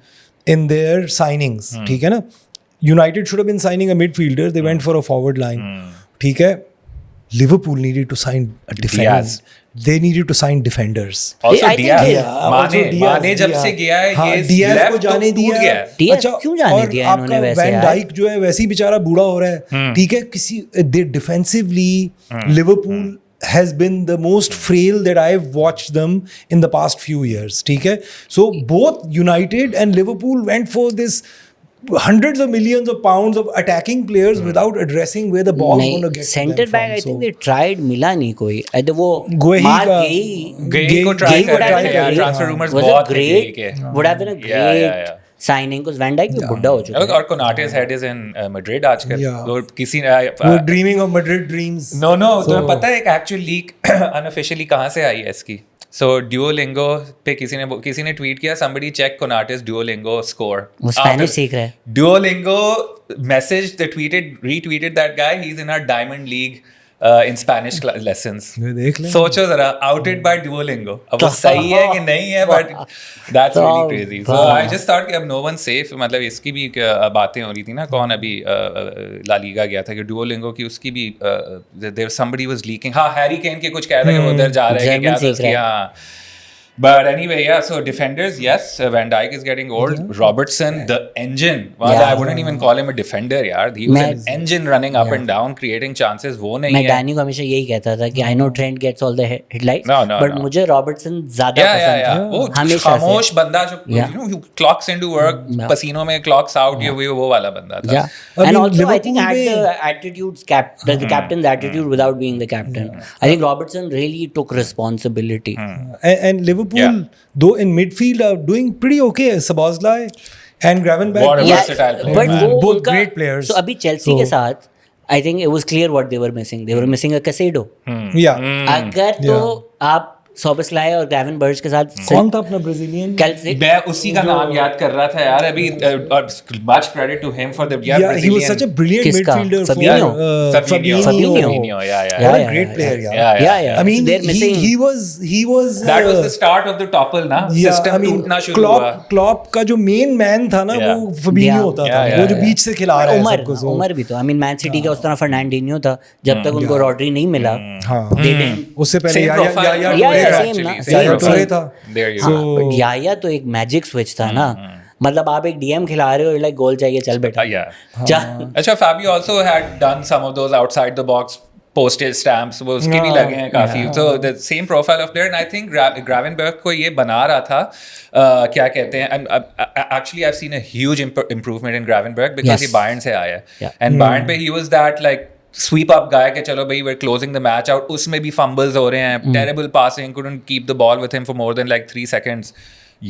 in their signings. ठीक है ना, United should have been signing a midfielder, they went for a forward line. ठीक है, Liverpool needed to sign a defender, Diaz. they needed to sign defenders. Also I think Diaz, yeah, माने जब से गया है हाँ, ये Diaz को left तो जाने टूट दिया. गया है. Diaz क्यों जाने और दिया इन्होंने आपका वैसे वैन यार? डाइक जो है वैसे ही बेचारा बूढ़ा हो रहा है. ठीक है, किसी they defensively Liverpool has been the most frail that I've watched them in the past few years. ठीक है, so both United and Liverpool went for this hundreds of millions of pounds of attacking players without addressing where the ball is going to नहीं get centre back I think they tried मिला नहीं कोई. वो Guehi mark का- गेही Gay को try Gay कर would have रहे been थे a यार, great- transfer rumors was a बहुत थे great- Gay के. would have been a Yeah, great yeah, yeah. signing because Van Dijk भी बुढ़ा हो चुका है. और Konate's head is in Madrid आजकल. Yeah. और किसी we're dreaming of Madrid dreams. No, तुम्हें पता है एक एक्चुअल लीक अनऑफिशियली कहाँ से आई है इसकी? So Duolingo पे किसी ने ट्वीट किया, somebody check Konate's Duolingo score. वो स्पेनिश सीख रहा है. Duolingo messaged, retweeted that guy. He's in our Diamond League in Spanish lessons. ये देख ले. सोचो जरा, outed by Duolingo. अब वो सही है कि नहीं है, but that's really crazy. So I just thought कि अब no one safe. मतलब इसकी भी बातें हो रही थी ना, कौन अभी ला लीगा गया था कि Duolingo की उसकी भी there somebody was leaking. हाँ, हैरी केन के कुछ कह रहा था कि वो उधर जा रहा है कि क्या German सीख रहा है. हाँ. But anyway, yeah, so defenders, yes, Van Dijk is getting old. Robertson, the engine. Well, Yeah. I wouldn't even call him a defender, yaar. He was an मैं- engine running up and down, creating chances. वो नहीं मैं है. Danny को हमेशा यही कहता था कि I know Trent gets all the headlights No, no, but no. मुझे रॉबर्टसन ज्यादा Yeah, पसंद yeah. था वो हमेशा खामोश से बंदा जो Yeah. you know who clocks into work, Yeah. पसीनों में clocks out, ये वो वाला बंदा था. Yeah, I and mean, also I think had Liverpool the attitudes the captain's attitude without being the captain. I think Robertson really took responsibility. And Liverpool, Yeah. though in midfield, are doing pretty okay. Szoboszlai and Gravenberch. What a Yeah, versatile player, but man. वो Both उनका- great players. So अभी Chelsea के साथ I think it was clear what they were missing. They were missing a Casado. Yeah. अगर तो आप Szoboszlai और Gravenberch के साथ कौन था अपना ब्राजीलियन? मैं उसी का नाम याद कर रहा था यार अभी. Much credit to him for the Yeah, he was such a brilliant किसका? midfielder. Fabinho? Fabinho, yeah. What a great player, yeah. Yeah. I mean, They're missing. he was. That was the start of the topple ना. Yeah, System I mean, टूटना शुरू हुआ. Klopp का जो main man था ना Yeah. वो फबिन्यो Yeah. होता था. Yeah, वो जो yeah. बीच से खिला रहा है उमर सबको. so- उमर भी तो आई मीन मैन सिटी का उस तरह फर्नांडिनियो था जब तक उनको रॉड्री नहीं मिला हाँ. they didn't- उससे पहले Same या profile. या Yeah, Toure yeah, था. same ना, actually. या same, Toure same. था. There you So- go. But याया तो एक मैजिक स्विच था ना मतलब आप एक डीएम खिला रहे हो लाइक गोल चाहिए चल बेटा Yeah. चल अच्छा Fabio also had done some of those outside the box postage stamps वो उसके भी लगे हैं काफी. So the same profile of player and I think Gravenberch को ये बना रहा था क्या कहते हैं actually I've seen a huge improvement in Gravenberch because Yes. he Bayern से आया है. Yeah. And Bayern पे he was that like sweep up guy के चलो भाई we're closing the match out. उसमें भी fumbles हो रहे हैं, terrible passing, couldn't keep the ball with him for more than like 3 seconds.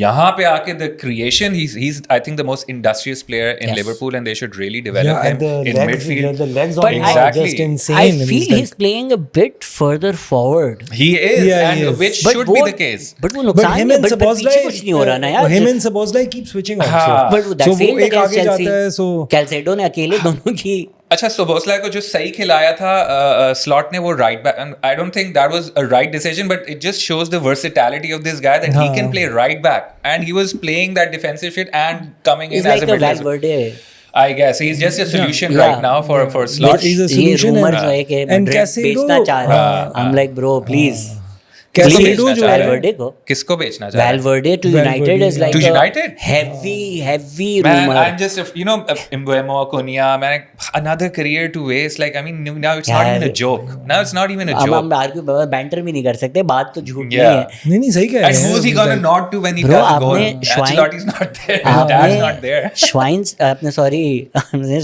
यहाँ पे आके the creation he's I think the most industrious player in Yes. Liverpool and they should really develop Yeah, him and the in legs, midfield. the legs But on him Exactly. are just insane. I and feel he's playing a bit further forward He is, Yeah, he and is. which But should be वो- the case. but वो But नुकसान him नहीं and but Szoboszlai, पीछे कुछ नहीं हो रहा ना यार him and Szoboszlai keep switching also. हाँ. but that So वो failed एक against आगे Chelsea जाता है, so कैल्सेडो ने अकेले दोनों की अच्छा Szoboszlai को जो सही खिलाया था स्लॉट ने वो right back and I don't think that was a right decision but it just shows the versatility of this guy that he can play right back and he was playing that defensive shit and coming he's in like as a a middle Valverde I guess he's just a solution Yeah. right now for But slot. he's a ये solution rumor and- जो है कि and Madrid Casado- बेचना चाह रहा है I'm like bro please किसको Casado बेचना जो चाह है- रहा है? Valverde को किसको बेचना चाह रहा है? Valverde to Valverde, United is like To a United? heavy Man, rumor I'm just, you know, Mbeumo, Cunha, man, another career to waste. Like, I mean, now it's not even a joke. Now it's not even a अब joke. हम argue banter भी नहीं कर सकते बात तो झूठ नहीं Yeah. है नहीं नहीं सही कह And रहे हैं. who's he gonna not do when he Bro, does a goal? आपने Schwein- Ancelotti's not there. Dad's not there. आपने सॉरी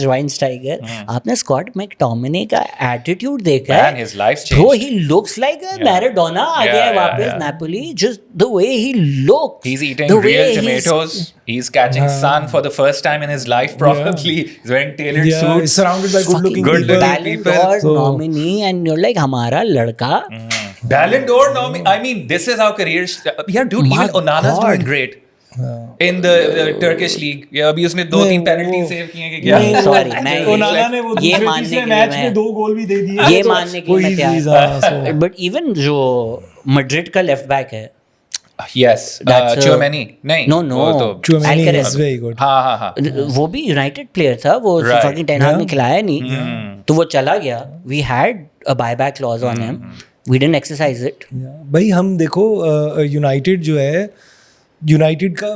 श्वाइनस्टाइगर आपने स्कॉट मैकटोमिनी का एटीट्यूड देखा Man, है his life's Bro, changed. he looks like a Maradona आ Yeah, गया है yeah, वापस yeah. Napoli just the way he looks He's eating the way real he's- tomatoes. He's catching sun for the first time in his life, probably. He's wearing tailored Yeah, he's suits. surrounded by good-looking Good people. looking Ballon people. d'Or So- nominee and you're like हमारा लड़का Ballon d'Or nominee. I mean, this is how careers. Yeah, dude, My even Onana's God. doing great. In the Turkish league. Yeah, अभी उसने 2-3 penalty save किए हैं कि क्या? नहीं sorry मैं ओनाना ने वो ये दूसरे मानने तीसरे के मैच लिए में मैं 2 गोल भी दे दिए. ये तो मानने के वो लिए मैं easy तैयार था, so- बट इवन जो मैड्रिड का लेफ्ट बैक है Yes. That's, Chouameni. नहीं. No, no. वो तो Tchouameni Alcaraz. is very good. हाँ हाँ हाँ. वो भी यूनाइटेड प्लेयर था वो Right. फकिंग टेन हाग ने Yeah. खिलाया नहीं तो वो चला गया we had a buyback clause on him we didn't exercise it भाई हम देखो यूनाइटेड जो है यूनाइटेड का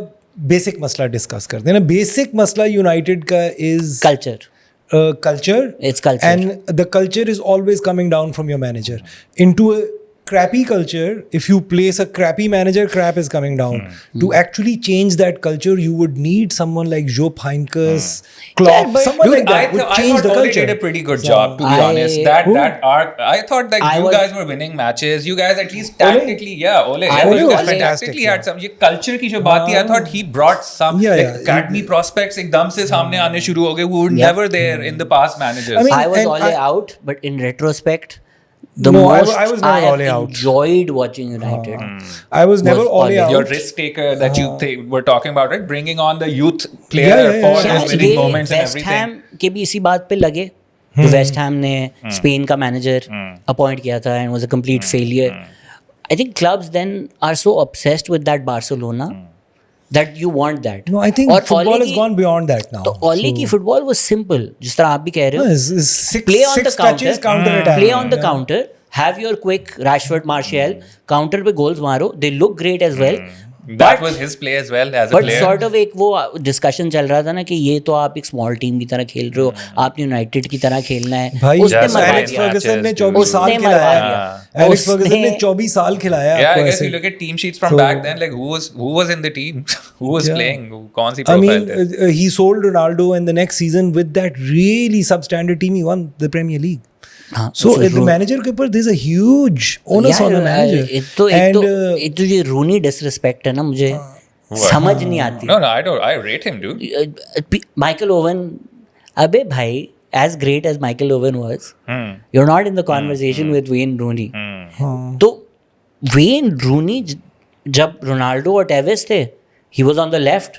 बेसिक मसला डिस्कस करते हैं ना. बेसिक मसला यूनाइटेड का is culture culture. It's culture. And the culture is always coming down from your manager into a crappy culture. If you place a crappy manager, crap is coming down. To actually change that culture, you would need someone like Joe Heynckes, Klopp, Yeah, but- someone Dude, like that would I change thought the Ole culture. did a pretty good job, to be I- honest. Who? That arc, I thought that I you was- guys were winning matches. You guys at least tactically, Ole I you was guys fantastic, tactically yeah. had some. ये culture की जो बात थी, I thought he brought some Yeah, like yeah. academy prospects एकदम से सामने आने शुरू हो गए. Who were never there in the past managers. I mean, I was and all out but in retrospect the No, I most was never I have Ole out. enjoyed watching United I was never Was all Ole. out. your risk taker that you were talking about, right? Bringing on the youth player Yeah, yeah, for yeah. those यार winning ये moments and waste everything. हैम के भी इसी बात पे लगे West Ham ने Spain का मैनेजर अपॉइंट किया था and was a complete failure I think clubs then are so obsessed with that Barcelona that you want that No, I think football has gone beyond that now. तो ओले की football was simple जिस तरह आप भी कह रहे हो No, it's six, play on six the counter touches, counter attack. play on the counter have your quick Rashford Martial counter पे गोल्स मारो, they look great as well. That was his play as well as a but player. Sort of एक वो discussion चल रहा था ना कि ये तो आप एक स्मॉल टीम की तरह खेल रहे हो, आपने यूनाइटेड की तरह खेलना है. भाई उसने just मरवा एलेक्स दिया. फर्गसन ने matches, 24 साल उसने मरवा खिलाया. दिया. एलेक्स फर्गसन ने उसने- 24 साल खिलाया Yeah, I आपको guess ऐसे. you look at team sheets from So- back then, like who was in the team, who was Yeah. playing, कौन सी I profile mean, थे? he sold Ronaldo, and the next season with that really substandard team, he won the Premier League. हाँ, So the manager के ऊपर there's a huge onus on the manager. एक तो ये रूनी disrespect है ना, मुझे समझ नहीं आती. No, I rate him, dude. Michael oven, अबे भाई, as great as Michael Owen was, you're not in the conversation with Wayne Rooney. तो Wayne Rooney जब रोनाल्डो और टेविस थे, he was on the left,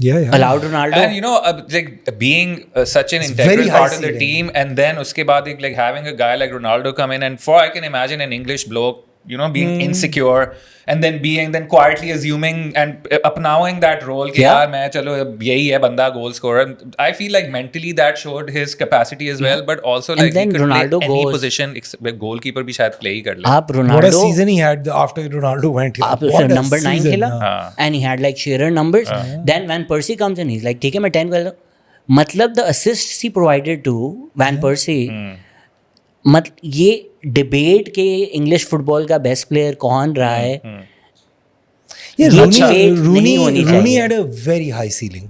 Yeah. allowed Ronaldo. And you know, like being such an It's integral very high part of the ceiling. team, and then उसके बाद like having a guy like Ronaldo come in, and I can imagine an English bloke, you know, being insecure, and then quietly assuming and अपनावing that role कि Yeah. यार मैं चलो यही है बंदा goal scorer. I feel like mentally that showed his capacity as well, but also And like he then could Ronaldo play any goes- position. Goalkeeper भी शायद play ही कर ले. आप What a Ronaldo, season he had after Ronaldo went here. आप What a number 9 season, खेला, हाँ. and he had like Shearer numbers. Then when Percy comes in, he's like, ठीक है मैं 10 खेल, मतलब the assists he provided to Van Persie, मतलब ये डिबेट के इंग्लिश फुटबॉल का बेस्ट प्लेयर कौन रहा है. Yeah, ये Rooney, debate नहीं होनी Rooney चाहिए. had a very high ceiling.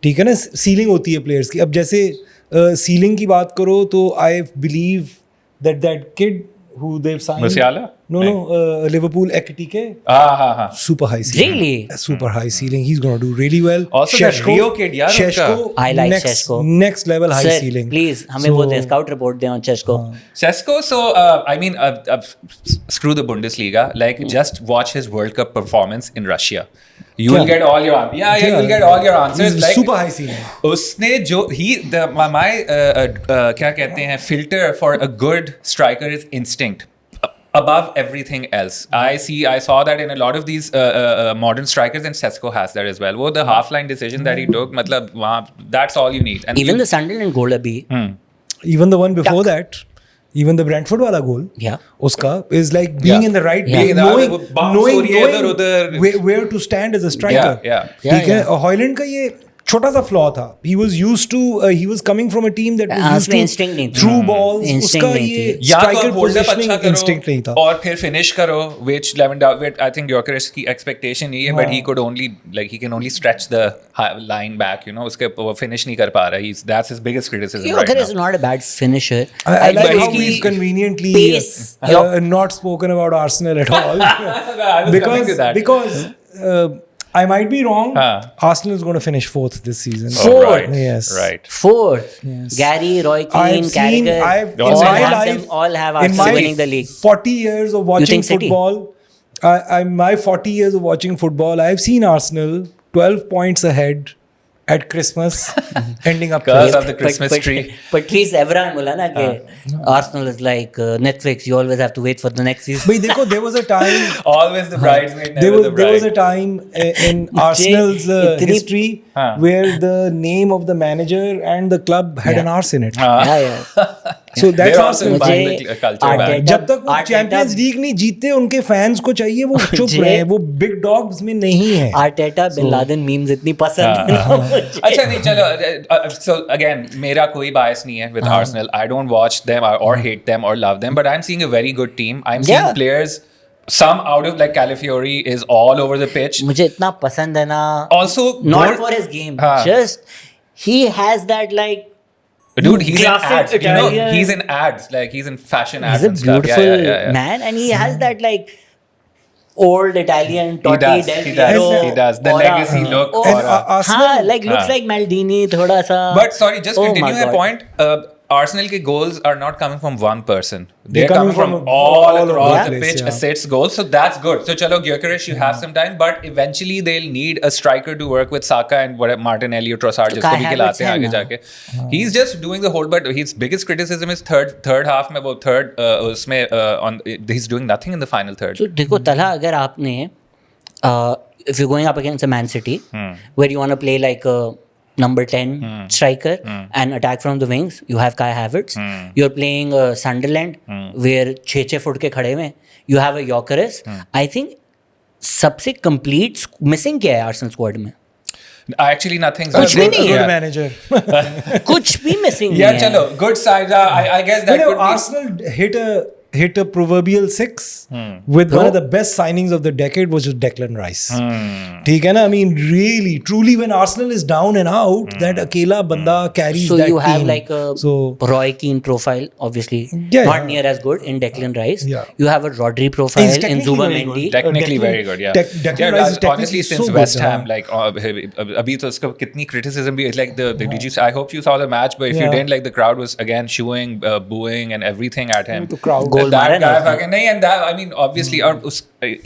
ठीक है ना, सीलिंग होती है प्लेयर्स की. अब जैसे सीलिंग की बात करो तो I believe that kid who they've signed. Musiala? No, Liverpool Ekitike. हाँ. Super high ceiling. Really? Super high ceiling. He's going to do really well. Also that Rio kid, यार, Sheshko, I like next, Sheshko. Next level high Sir, ceiling. please हमें वो दे, scout report दें on Chesko. Sesko, so I mean, screw the Bundesliga. Like, just watch his World Cup performance in Russia. You will get all your you'll get all your answers. He's Like, super high ceiling. उसने जो my क्या कहते हैं filter for a good striker is instinct. Above everything else, I saw that in a lot of these modern strikers, and Sesko has that as well. वो the half line decision that he took, मतलब वहाँ that's all you need. And Even the Sunderland goal अभी, Even the one before that, even the Brentford वाला goal, yeah, उसका is like being in the right Yeah. place, Yeah, वो bounce हो रही है इधर उधर. where to stand as a striker. Yeah. ठीक है. Hoyland का ये छोटा सा फ्लॉ था. He was used to he was coming from a team that was used उसमें to instinct नहीं था. through balls. Instinct उसका नहीं ये थी. या तो striker आप hold up positioning अच्छा instinct नहीं था. करो और फिर finish करो, which Lewandowski, I think Gyökeres की expectation नहीं है, but he could only like he can only stretch the line back, you know, उसके वो finish नहीं कर पा रहा. That's his biggest criticism right Gyökeres is now. not a bad finisher. I like but how he- we've conveniently pace. not spoken about Arsenal at all. I was coming to that. because I might be wrong. हाँ. Arsenal is going to finish 4th this season. Oh, right. Yes. Right. Fourth, Yes. Gary, Roy I've Keane, seen, Carragher, in all my have life, them, all have in Arsenal my winning the league. 40 years of watching think City? football, my 40 years of watching football, I've seen Arsenal 12 points ahead at Christmas, ending up Curse third. of the Christmas tree. But please, everyone बोला ना कि Arsenal is like Netflix. You always have to wait for the next season. भाई देखो, there was a time. Always the bridesmaid, There never the was bride. a time in Arsenal's इतनी- history where the name of the manager and the club had an arse in it. yeah. So that's They're also Arsenal. buying मुझे the culture back. Arteta- जब तक वो Arteta- champions league नहीं जीतते, उनके fans को चाहिए वो चुप मुझे- रहे, वो बिग डॉग्स में नहीं है. Arteta, Bin Laden memes इतनी पसंद है ना मुझे. अच्छा नहीं चलो so again मेरा कोई bias नहीं है with Arsenal. I don't watch them or hate them or love them, but I'm seeing a very good team. I'm seeing Yeah. players, some out of like Calafiori is all over the pitch. मुझे इतना पसंद है ना. Also, Not for his game. हाँ. Just he has that like. dude, he's in classic ads. You know, Italian- he's in ads. Like he's in fashion ads He's a and stuff. beautiful Yeah. man, and he has that like old Italian He Totti does. del He does. Piero He does. The aura. legacy look. Oh, And aura. Arsenal, हाँ, like looks हाँ. like Maldini थोड़ा सा. But sorry, just Oh my continuing that God. point. Arsenal ke goals are not coming from one person. They're coming coming from from all all over across the the place, pitch. yeah. Assists goals, so that's good. So chalo, Gyökeres, you have some time, but eventually they'll need a striker to work with Saka and whatever Martinelli or Trossard जिसको भी Kai खिलाते हैं Havertz आगे है ना. जाके. He's just doing the whole, but his biggest criticism is third half में वो third उसमें on he's doing nothing in the final third. So देखो तला, अगर आपने if you're going up against a Man City where you want to play like a number 10 striker and attack from the wings. You have Kai Havertz. You're playing Sunderland where 6 foot के खड़े हुए. You have a Gyökeres. I think सबसे complete missing क्या है Arsenal squad में? Actually, nothing's कुछ भी नहीं good है. manager. कुछ भी missing Yeah, नहीं है. chalo, good side. I guess that could be. Arsenal hit a proverbial 6 with one of the best signings of the decade, which was Declan Rice. ठीक है ना? I mean, really, truly, when Arsenal is down and out, that अकेला बंदा carries So that you have team. like a So Roy Keane profile, obviously Yeah, not yeah. near as good in Declan Rice. Yeah. You have a Rodri profile He's in technically very Zubamendi. good. Technically Declan- very good, yeah. Declan Yeah, Rice is honestly, technically since so West good, Ham, like अभी तो उसका कितनी criticism भी like did you? I hope you saw the match, but if you Yeah. didn't, like the crowd was again shooing, booing, and everything at him. The crowd. Goal that मारा ना guy उसने. fucking नहीं, and that I mean obviously,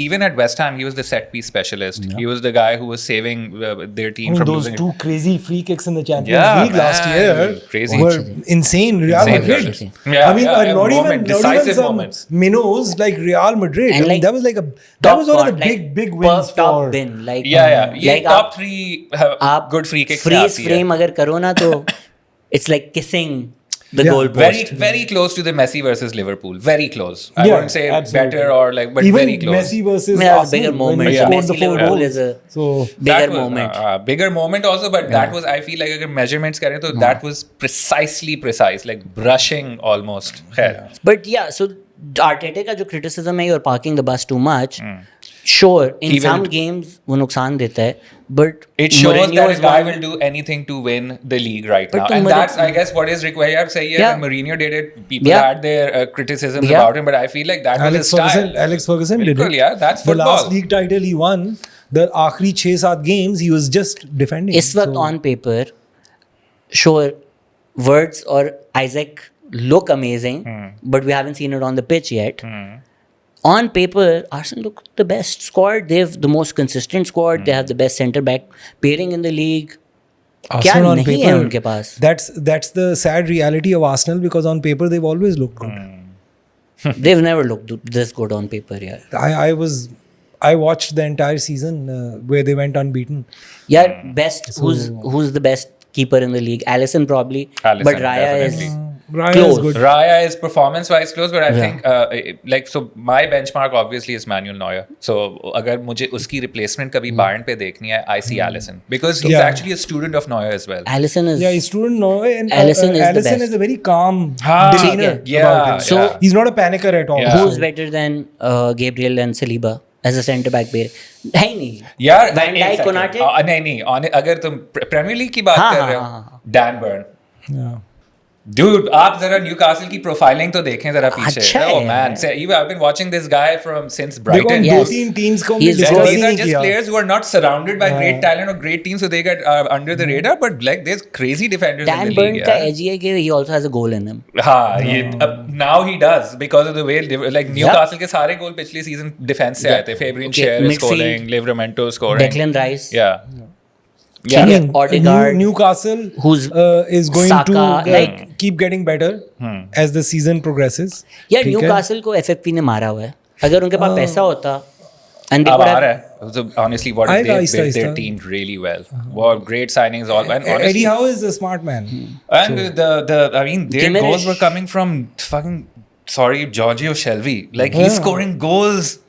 even at West Ham, he was the set piece specialist. He was the guy who was saving their I team mean, from those losing. 2 crazy free kicks in the Champions Yeah, League last man, year crazy. were insane. Real Insane, Madrid. really. Yeah, I mean, yeah, not even decisive some moments. minnows like Real Madrid. And I mean, like that was like that top was one of the squad, big wins top for. bin, like Yeah. ये like top 3 आप good free kicks freeze आती है. frame अगर करो ना तो it's like kissing the Yeah. goal post. Very close to the Messi versus Liverpool. Very close. I Yeah, wouldn't say absolutely. better or like, but Even very close. Messi versus I mean, that was a Arsenal bigger when moment. he Yeah. scored Messi the 4 Liverpool goals. is a So bigger That was, moment. Bigger moment also, but that was, I feel like अगर measurements करें तो that was precisely precise, like brushing almost. But yeah, so Arteta का जो criticism है, you're parking the bus too much. Sure, in He will- some games वो नुकसान देता है, but It shows Mourinho that is a guy one- will do anything to win the league right But now. to And Mourinho- that's, I guess, what is required. यार सही है, Yeah. when Mourinho did it, people Yeah. had their criticisms Yeah. about him, but I feel like that was his style. Alex Ferguson did बिल्कुल it. यार, that's The last football. league title he won, the आखिरी 6-7 games he was just defending. इस वक्त on paper, sure, Wirtz or Isaac look amazing, but we haven't seen it on the pitch yet. On paper, Arsenal look the best squad. They have the most consistent squad. They have the best centre back pairing in the league. क्या Arsenal on नहीं है paper, उनके पास? That's the sad reality of Arsenal because on paper they've always looked good. They've never looked this good on paper, yeah. I watched the entire season where they went unbeaten. Yeah, best. Who's the best keeper in the league? Alisson probably, Alisson, but Raya definitely. is Raya close. is good. Raya is performance-wise close, but I think like so my benchmark obviously is Manuel Neuer. So अगर मुझे उसकी replacement कभी Bayern पे देखनी है, I see Alisson because he's Yeah. actually a student of Neuer as well. Alisson is Yeah, he's student now, and Alisson is the Alisson best. is a very calm हाँ, demeanor yeah, about him. So- yeah. He's not a panicker at all. Yeah. who's better than Gabriel and Saliba as a centre back pair? है ही नहीं. यार Van एक Dijk, second. Konate? नहीं अगर तुम premiere league की बात हाँ, कर हाँ, रहे हाँ, हो, Dan Burn. Yeah. Dude, आप जरा न्यूकासल की प्रोफाइलिंग तो देखें जरा पीछे. अच्छा Oh है। man, I've been watching this guy from since देखो Brighton. Yes. 2-3 teams को He's हमने And discuss these he are नहीं just किया. players who are not surrounded by great talent or great teams, so they get under the radar. But like, there's crazy defenders Dan in the Burn league. का यार. edge है कि he also has a goal in him. हाँ, now he does because of the way like Newcastle के सारे गोल पिछले season defence से आए थे. Fabian Okay, Schär midfield. scoring, Livramento scoring. Declan Rice. Yeah. I Yeah. mean, Odegaard, Newcastle who's is going Saka, to like- keep getting better as the season progresses. यार ठीक है? Newcastle को FFP ने मारा हुआ है. अगर उनके पास पैसा होता and they अब could आ have रहा है. So honestly, what आएगा they आहिस्ता built their आहिस्ता. team really well. Wow, great signings all. And honestly, Eddie Howe is a smart man. and the I mean, their Gimenez. goals were coming from fucking Giorgio Shelby. Like he's scoring goals.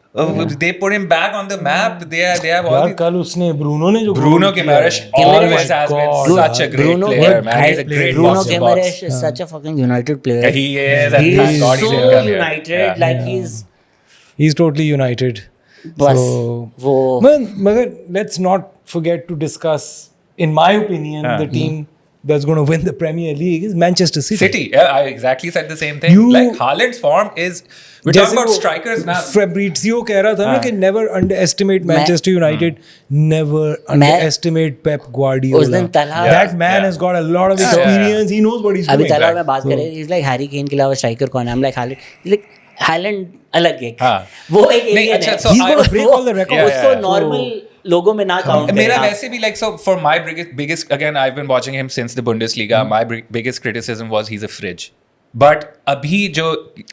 They put him back on the map. They have all यार the कल उसने Bruno ने जो Bruno goal किया Gimenez है, always has been God. such a great Bruno player, was man. He's a great Bruno box to Gimenez box. is such a fucking United player. He is, and He thank is God he so didn't come here. United. Yeah. Like he's He's totally United. बस So, वो मगर let's not forget to discuss, in my opinion, the team that's going to win the Premier League is Manchester City. City, yeah, I exactly said the same thing. You- Like Haaland's form is. We're जैसे talking about वो strikers now. Fabrizio कह रहा था ना कि never underestimate Manchester United, never underestimate Pep Guardiola. उस दिन तला That man has got a lot of experience. He knows what he's अभी doing. तला में बात करें he's like Harry Kane के अलावा स्ट्राइकर कौन है? I'm like Haaland अलग है. हाँ. वो एक नहीं, alien अच्छा, है. so He's going to break all the records. Yeah, उसको yeah. नॉर्मल लोगों में ना काउंट मेरा वैसे भी like so for my biggest again I've been watching him since the Bundesliga. My biggest criticism was he's a fridge. but अभी जो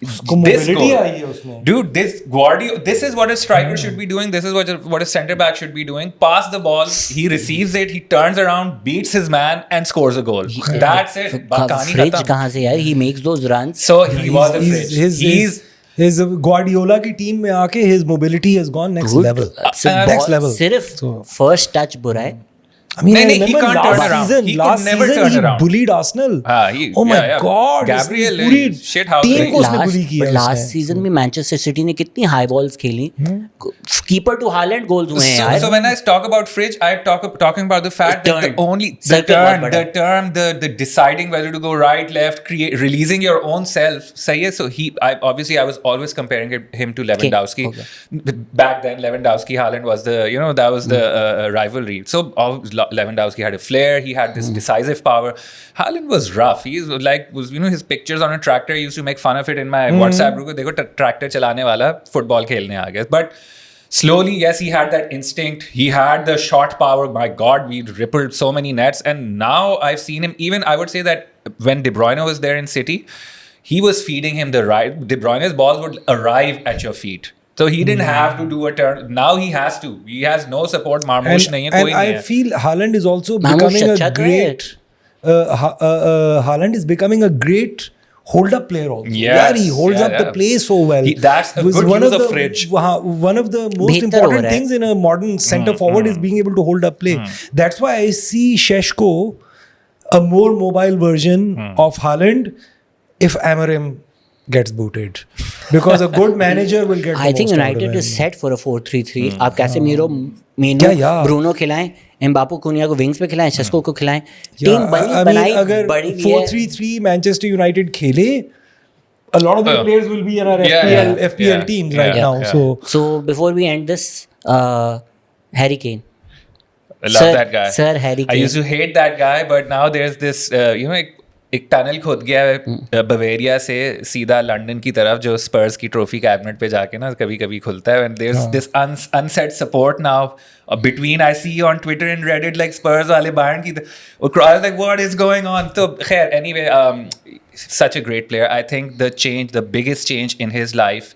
उसको this mobility goal, आई है उसमें। dude, this is what a striker should be doing. This is what a center back should be doing. Pass the ball, he receives it, he turns around, beats his man, and scores a goal. That's it. कहानी fridge खत्म. कहाँ से यार? he makes those runs. So he was a fridge. His Guardiola की team में आके his mobility has gone next Good. level. Ball level. सिर्फ So- first touch बुरा है. I mean, I नहीं, he remember can't last turn around. season. He could Last never season, turn he around. bullied Arsenal. Oh my yeah. God! Gabriel पूरी shit house team को उसने Last- bully किया but last उसने। season में Manchester city ने कितनी high balls खेली, keeper to Holland goals हुए हैं यार. So when I talk about fridge, I talking about the fact that Turn. the only Circle बहुत बड़ा. the deciding whether to go right, left, releasing your own self. सही है. So I was always comparing him to Lewandowski. Okay. Back then, Lewandowski Haaland was that was the rivalry. So Lewandowski had a flair. He had this decisive power. Haaland was rough. He was his pictures on a tractor. I used to make fun of it in my WhatsApp group. देखो tractor चलाने वाला football खेलने आ गया. But slowly, yes, he had that instinct. He had the shot power. My God, we rippled so many nets. And now I've seen him, even I would say that when De Bruyne was there in City, he was feeding him the right. De Bruyne's balls would arrive at your feet. So he didn't have to do a turn. Now he has to. He has no support. Marmoush नहीं है, कोई And नहीं I है. feel Haaland is also Marmoush becoming a अच्छा तो है. great. Haaland is becoming a great hold-up player also. Yes, Yeah, he holds yeah, up the yeah. play so well. That's a Was good one use of of the fridge. One of the most बेहतर हो important रहा है. things in a modern center forward is being able to hold up play. That's why I see Šeško a more mobile version of Haaland if Amorim gets booted, because a good manager will get. I the think most out of United him. is set for a 4-3-3. आप कैसे मीनो क्या यार? Bruno खिलाएं, एम्बापो कुनिया को wings पे खिलाएं, शस्को को खिलाएं. Yeah, टीम बनाई अगर बड़ी भी है. 4-3-3 Manchester United खेले, a lot of the players will be in our FPL teams right now. So So before we end this, Harry Kane. I love that guy. Sir Harry I Kane. used to hate that guy, but now there's this, एक tunnel खुद गया है Bavaria से सीधा London की तरफ, जो स्पर्स की ट्रॉफी कैबिनेट पे जाके ना कभी कभी खुलता है. And there is this unset support now between, I see on Twitter and Reddit, like Spurs वाले बायर्न की like what is going on. तो खैर, anyway, such a great player. I think the biggest change in his life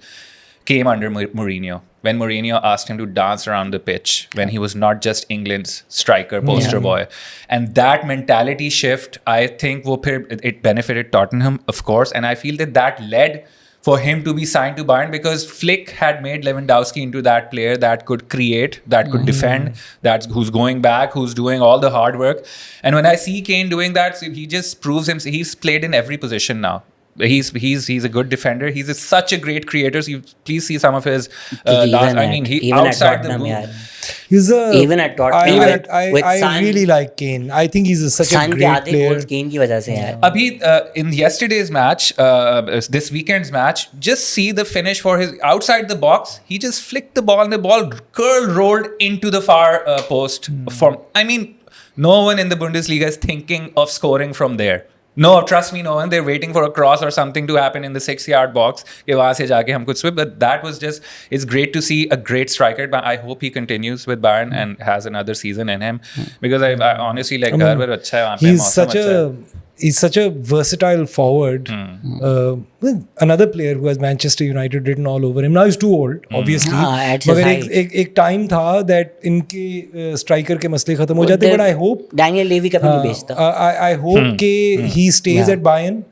came under Mourinho, when Mourinho asked him to dance around the pitch, when he was not just England's striker, poster boy. And that mentality shift, I think it benefited Tottenham, of course, and I feel that led for him to be signed to Bayern, because Flick had made Lewandowski into that player that could create, that could defend, who's going back, who's doing all the hard work. And when I see Kane doing that, he just proves himself. He's played in every position now. He's a good defender. He's such a great creator. So you please see some of his last. I mean, he even outside at the Tottenham, boot. he's Even at Tottenham, I really like Kane. I think he's such a सन के great आधे player. Goals केन की वजह से यार. Abhi, in yesterday's match, this weekend's match, just see the finish for his outside the box. He just flicked the ball, and the ball curl rolled into the far post. I mean, no one in the Bundesliga is thinking of scoring from there. No, trust me, no one. They're waiting for a cross or something to happen in the 6-yard box. कि वहाँ से जाके हम कुछ swip. But that was just, it's great to see a great striker. But I hope he continues with Bayern and has another season in him. Because I honestly like घर पर अच्छा है वहाँ पे, मौसम अच्छा है. He's such a versatile forward. Another player who has Manchester United written all over him. Now he's too old, obviously. at his मगर height. एक टाइम था that इनके striker के मसले खत्म हो जाते. But I hope Daniel Levy कभी नहीं बेचता. I hope कि he stays at Bayern,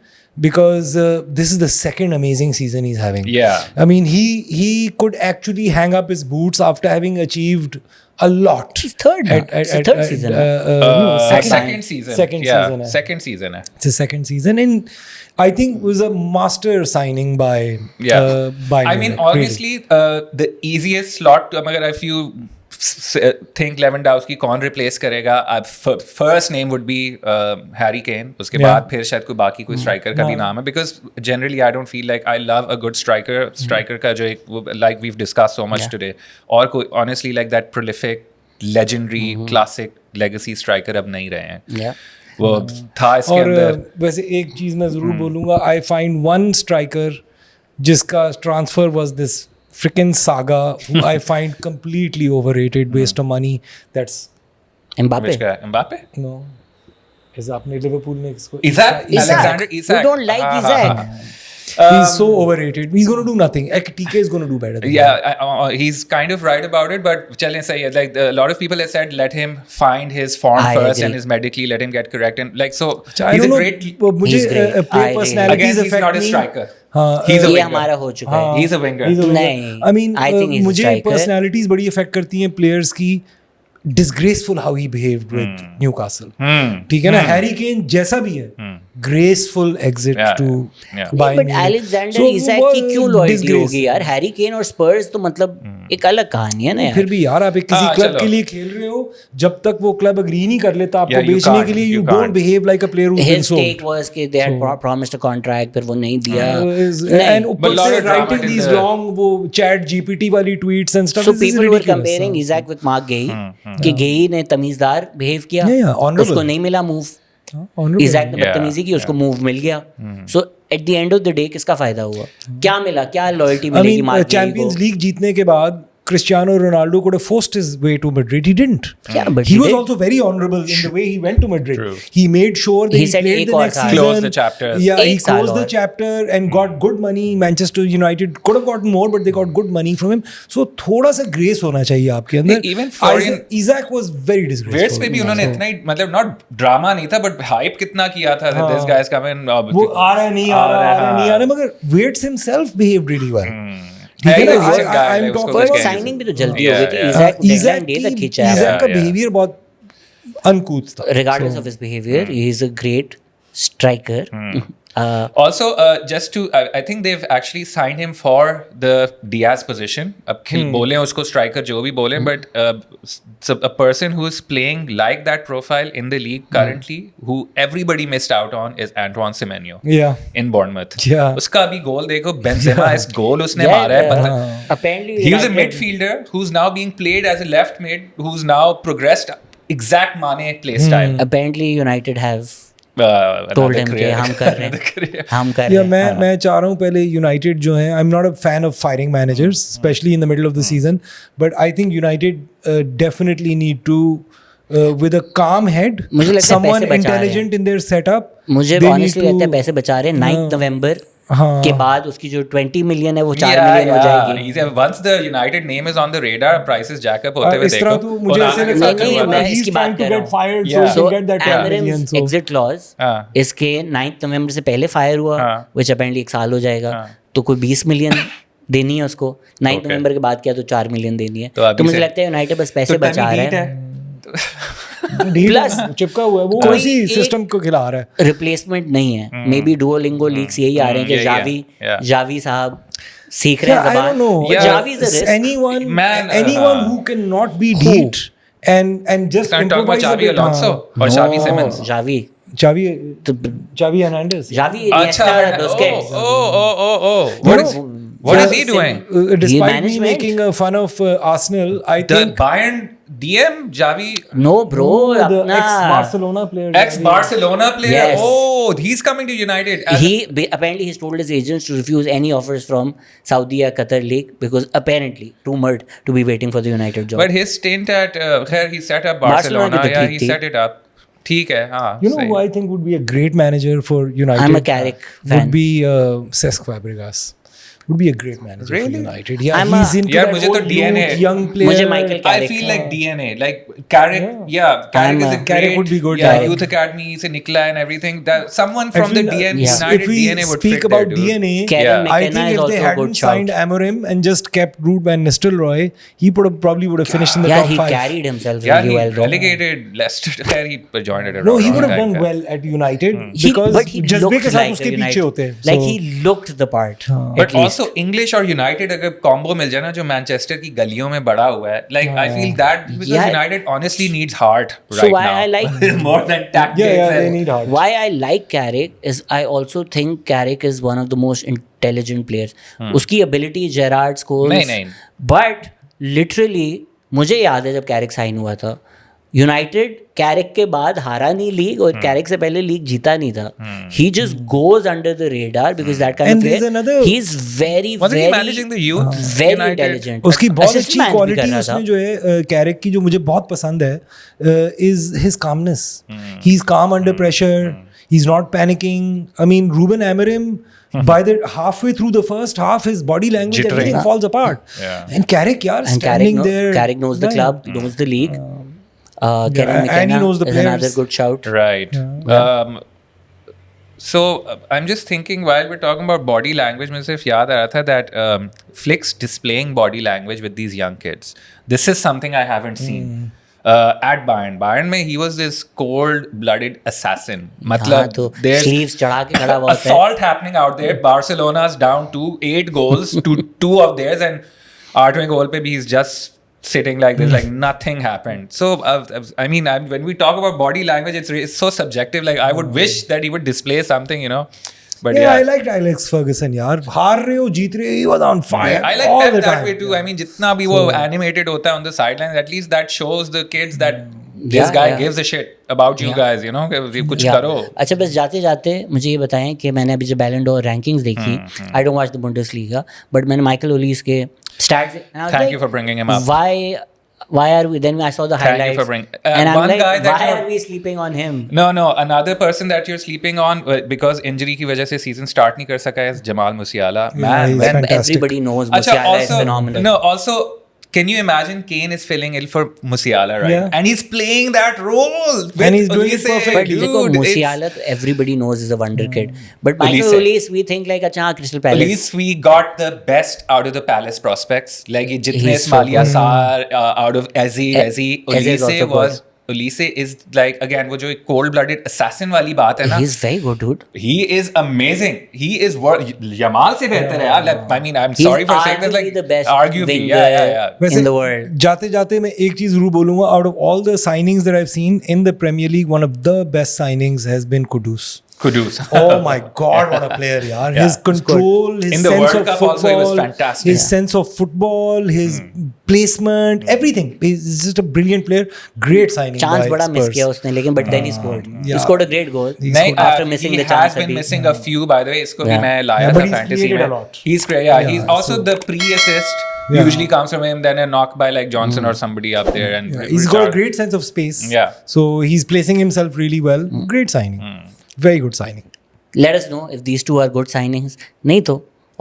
because this is the second amazing season he's having. Yeah. I mean, he could actually hang up his boots after having achieved a lot. He's third now. It's the third season. Second season. Second Yeah, season. second season. It's his second season, and I think it was a master signing by I mean, honestly, the easiest slot, if you think Lewandowski कौन replace करेगा, first name would be Harry Kane. उसके बाद फिर शायद कोई बाकी कोई striker का भी नाम है, because generally I don't feel like I love a good striker का जो एक, like we've discussed so much today, और कोई honestly like that prolific, legendary, classic, legacy striker अब नहीं रहे हैं. वो था इसके और अंदर. वैसे एक चीज मैं जरूर बोलूंगा, I find one striker जिसका transfer was this freaking saga, who I find completely overrated, waste of money. That's Which Mbappe. guy? Mbappe? no इस आपने लिवरपूल में इसको Isak, Alexander Isak. You don't like हाँ, Isak. हाँ, हाँ. He's so overrated. He's going to do nothing. TK is going to do better than him. Yeah, he's kind of right about it, but चलें सही है. Like a lot of people have said, let him find his form I first agree. and his medically, let him get correct, and like so. I He's a don't know, great. मुझे He's great. I player agree. personalities Again, he's affect not a me. striker. हाँ, He's a ये winger. हमारा हो चुका है. He's a winger. He's a winger. नहीं. I mean, I think he's a मुझे striker. personalities बड़ी affect करती हैं players की. Disgraceful how he behaved with Newcastle. ठीक है ना, हैरी केन जैसा भी है, graceful exit Yeah, to yeah. Bayern but Munich. Alexander So, Isak वो की क्यों लॉयल्टी disgrace होगी यार? हैरी केन और स्पर्स तो मतलब एक अलग कहानी है ना फिर यार. भी यार आप एक किसी हाँ, क्लब चलो. के लिए खेल रहे हो, जब तक वो क्लब अग्री नहीं कर लेता आपको Yeah, you बेचने can't, के लिए, you you don't can't. behave like a player who's been His sold. take was कि they had promised a contract, फिर वो नहीं दिया. And ऊपर But lot से of drama writing in these the- long वो chat GPT वाली tweets and stuff. So this is people were ridiculous. comparing Isak with Mark Gay कि गेही ने तमीजदार बिहेव किया, Yeah, yeah, honourable. उसको नहीं मिला मूव. Honourable. इजाक ने Yeah, बदतमीजी की, उसको मूव मिल गया. So at the end of the day किसका फायदा हुआ? क्या मिला? क्या लॉयल्टी I मिलेगी mean, मार्क गेही Champions को? League जीतने के बाद Cristiano Ronaldo could have forced his way to Madrid. He didn't. Yeah, but he he was did. also very honourable in the way he went to Madrid. True. He made sure that He he said played एक the और next साल. season. Closed the chapter. Yeah, he एक साल closed the और. chapter and got good money. Manchester United could have gotten more, but they got good money from him. So थोड़ा सा grace होना चाहिए आपके अंदर. Even Florian- Isaac was very disgraceful. वेट्स पे भी उन्होंने इतना ही मतलब नॉट ड्रामा नहीं था बट हाइप कितना किया था that this guy is coming वो आ रहा है नहीं आ रहा है, आ रहा है नहीं आ रहा है, मगर Waits himself behaved really well. ठीक है है ही ना, तो decent guy, I'm like उसको talking कुछ about कह नहीं साइनिंग भी तो जल्दी Yeah, हो गई थी. yeah. Ijak Isaac deadline day तक खींचा है. Isaac का Yeah. behavior बहुत uncouth था. Regardless of his behavior, he is a great striker. Also, just to, I think they've actually signed him for the Diaz position. अब बोले उसको striker जो भी बोले, but so a person who is playing like that profile in the league currently, who everybody missed out on, is Antoine Semenyo Yeah. in Bournemouth. Yeah. उसका अभी गोल देखो, Benzema इस गोल उसने Yeah, मारा है. yeah. पता- Apparently, He was a United- midfielder who's now being played as a left mid, who's now progressed exact Mane play style. Apparently, United have Another told him कि career. हम कर रहे Another career. हैं, हम कर या रहे हैं. मैं चाह रहा हूँ पहले यूनाइटेड जो है, I am not a fan of firing managers specially in the middle of the season, but I think United definitely need to with a calm head, मुझे लगता है someone पैसे बचा रहे हैं. intelligent in their setup. मुझे They honestly need लगता है to- पैसे बचा रहे हैं. 9 नवंबर हाँ. के बाद उसकी जो 20 मिलियन है वो 4 मिलियन हो जाएगी. Once the United name is on the radar, prices jack up होते हुए इस तरह देखो. तो मुझे ऐसे Onana के लगता साथ है नहीं, हुआ था. मैं he's इसकी trying बात to कर रहा get हूँ. fired Yeah. so he can get that 10 million. Amarim's So exit clause हाँ. इसके 9 नवंबर से पहले फायर हुआ, हाँ. which apparently एक साल हो जाएगा. हाँ. तो कोई 20 मिलियन देनी है उसको. 9 Okay. नवंबर के बाद क्या तो 4 मिलियन देनी है. तो अभी तो मुझे से- लगता है यूनाइटेड बस पैसे तो बचा तभी रहा heat है. ढील Plus, है, चिपका हुआ है वो, कोई उसी एक- सिस्टम को खिला रहा है. रिप्लेसमेंट नहीं है. मे बी डुओलिंगो लीक्स यही आ रहे हैं कि यही है. Xavi Yeah. जावी साहब सीख रहे हैं Yeah, I don't ज़बान. know. But Yeah. Javi is a risk. Anyone, Man, anyone who cannot be beat and just I'm talking about improvise a Xavi bit, Alonso हाँ. or Xavi Simmons. Xavi Xavi तो Hernandez. Xavi अच्छा. Iniesta, Busquets. Oh. What is he doing? Despite me management. making fun of Arsenal, I The think Bayern DM Xavi, No bro, the अपना ex-Barcelona player. ex-Barcelona player. Yes. Oh, he's coming to United. apparently he's told his agents to refuse any offers from Saudi or Qatar League because apparently rumored to be waiting for the United job. But his stint at he set up Barcelona Barcelona. की तो Yeah, ठीक he थी. set it up. ठीक है, हाँ. You know सही. who I think would be a great manager for United? I'm a Carrick fan. Would be Cesc Fabregas. Would be a great manager Really? for United. Yeah, I'm he's a- into यार, that मुझे तो whole DNA youth, young player. मुझे Michael I Carrick. feel like DNA, like Carrick. Yeah, Carrick I'm is a a- great. Carrick would be good, Yeah, yeah. youth academy से निकला and everything. That someone from Actually, the DNA, yeah. United if we DNA would speak fit about there, dude. DNA, Kevin Yeah. I McKenna think is if also they a hadn't good signed shout. Amorim and just kept Ruud van Nistelrooy, he probably would have finished in the Yeah, top he 5. carried himself Yeah, really he well. Bro. relegated Leicester. There he joined it. No, he would have done well at United because but he जज्बे looked के साथ like उसके a पीछे United. होते हैं. Like So- he looked the part. But at least. also English और United अगर combo मिल जाए ना जो मैनचेस्टर की गलियों में बड़ा हुआ है, like I feel that because Yeah. United honestly needs heart So right why now. I like- more than tactics. Yeah, they and- need heart. Why I like Carrick is I also think Carrick is one of the most intelligent players. उसकी ability Gerrard scores. नहीं. But literally मुझे याद है जब Carrick sign हुआ था, United Carrick के बाद हारा नहीं लीग और कैरिक से पहले लीग जीता नहीं था. He just goes under the radar because that kind And of there's player. another- He's very Wasn't he very managing the youth? very United? intelligent. उसकी बहुत Assist अच्छी man भी कर क्वालिटी रहा था. उसमें जो है कैरेक की जो मुझे बहुत पसंद है is his calmness. He is calm under pressure. He is not panicking. I mean Ruben Amorim, by the halfway through the first half, his body language, Jittering. everything falls apart. Yeah. And Carrick, yaar, And standing there. Carrick knows the Right. club, knows the league. Kevin and he McKenna knows the is another players. good shout. Right. So I'm just thinking while we're talking about body language, मुझे सिर्फ याद आ रहा था that Flick's displaying body language with these young kids. This is something I haven't seen. At Bayern. Bayern में he was this cold-blooded assassin. हाँ, मतलब तो there's sleeves चढ़ा के खड़ा हुआ होता है. assault happening out there. Barcelona's down to 8 goals to 2 of theirs, and 8वें goal पे भी he's just sitting like this, like nothing happened. So I mean, when we talk about body language, it's so subjective. Like I would wish that he would display something, you know. But Yeah, I liked Alex Ferguson, यार. हार रहे हो, जीत रहे हो, he was on fire I like all Pep the that time. way too. I mean, जितना भी वो animated होता है on the sidelines, at least that shows the kids that this Yeah, guy yeah. gives a shit about you guys, you know, कि कुछ Yeah. करो. अच्छा, बस जाते जाते मुझे ये बताएं कि मैंने अभी जो बैलन डोर रैंकिंग्स देखी, I don't watch the Bundesliga, but मैंने माइकल ओलिस के stats. Thank you for bringing him up. Why are we? Then I saw the Thank you highlights, for bringing- and I'm one like, guy that why you're- are we sleeping on him? No, another person that you're sleeping on because injury की वजह से season start नहीं कर सका है Jamal Musiala. Yeah, Man, he's when fantastic. Everybody knows अच्छा, Musiala is also, phenomenal. no, also, can you imagine Kane is filling in for Musiala, right? Yeah. And he's playing that role. And he's doing it Olise, perfect. But देखो, dude, Musiala तो everybody knows is a wonder kid. But Michael Olise. Olise, we think like अच्छा Crystal At Palace. least we got the best out of the Palace prospects. Like ये जितने He's so Ismailia Sarr out of Eze, Eze is Olise also was. Olise is like again वो जो एक cold-blooded assassin वाली बात है ना. He's very good, dude. He is amazing. He is Yamal से बेहतर है यार. Like, I mean, I'm He's sorry for saying this. arguably Like the best arguably, winger yeah. वैसे in the world. जाते जाते मैं एक चीज जरूर बोलूंगा. Out of all the signings that I've seen in the Premier League, one of the best signings has been Kudus. Kudus. Oh my God, what a player, yaar. Yeah, His control, his In the sense World of Cup football, also, he was fantastic. his sense of football, his placement, everything. He's just a brilliant player. Great signing. Chance by बड़ा miss Spurs. किया उसने, लेकिन but then he scored. He Yeah. scored a great goal नहीं, after missing he the chance. has been अभी. missing a few, by the way. इसको भी Yeah. मैं लाया Yeah, था but he's fantasy created में. a lot. He's great. Yeah, he's also the pre-assist Yeah. usually comes from him. Then a knock by like Johnson or somebody up there, and Yeah, he's got a great sense of space. Yeah. So he's placing himself really well. Great signing. Very good signing. Let us know if these two are good signings. नहीं तो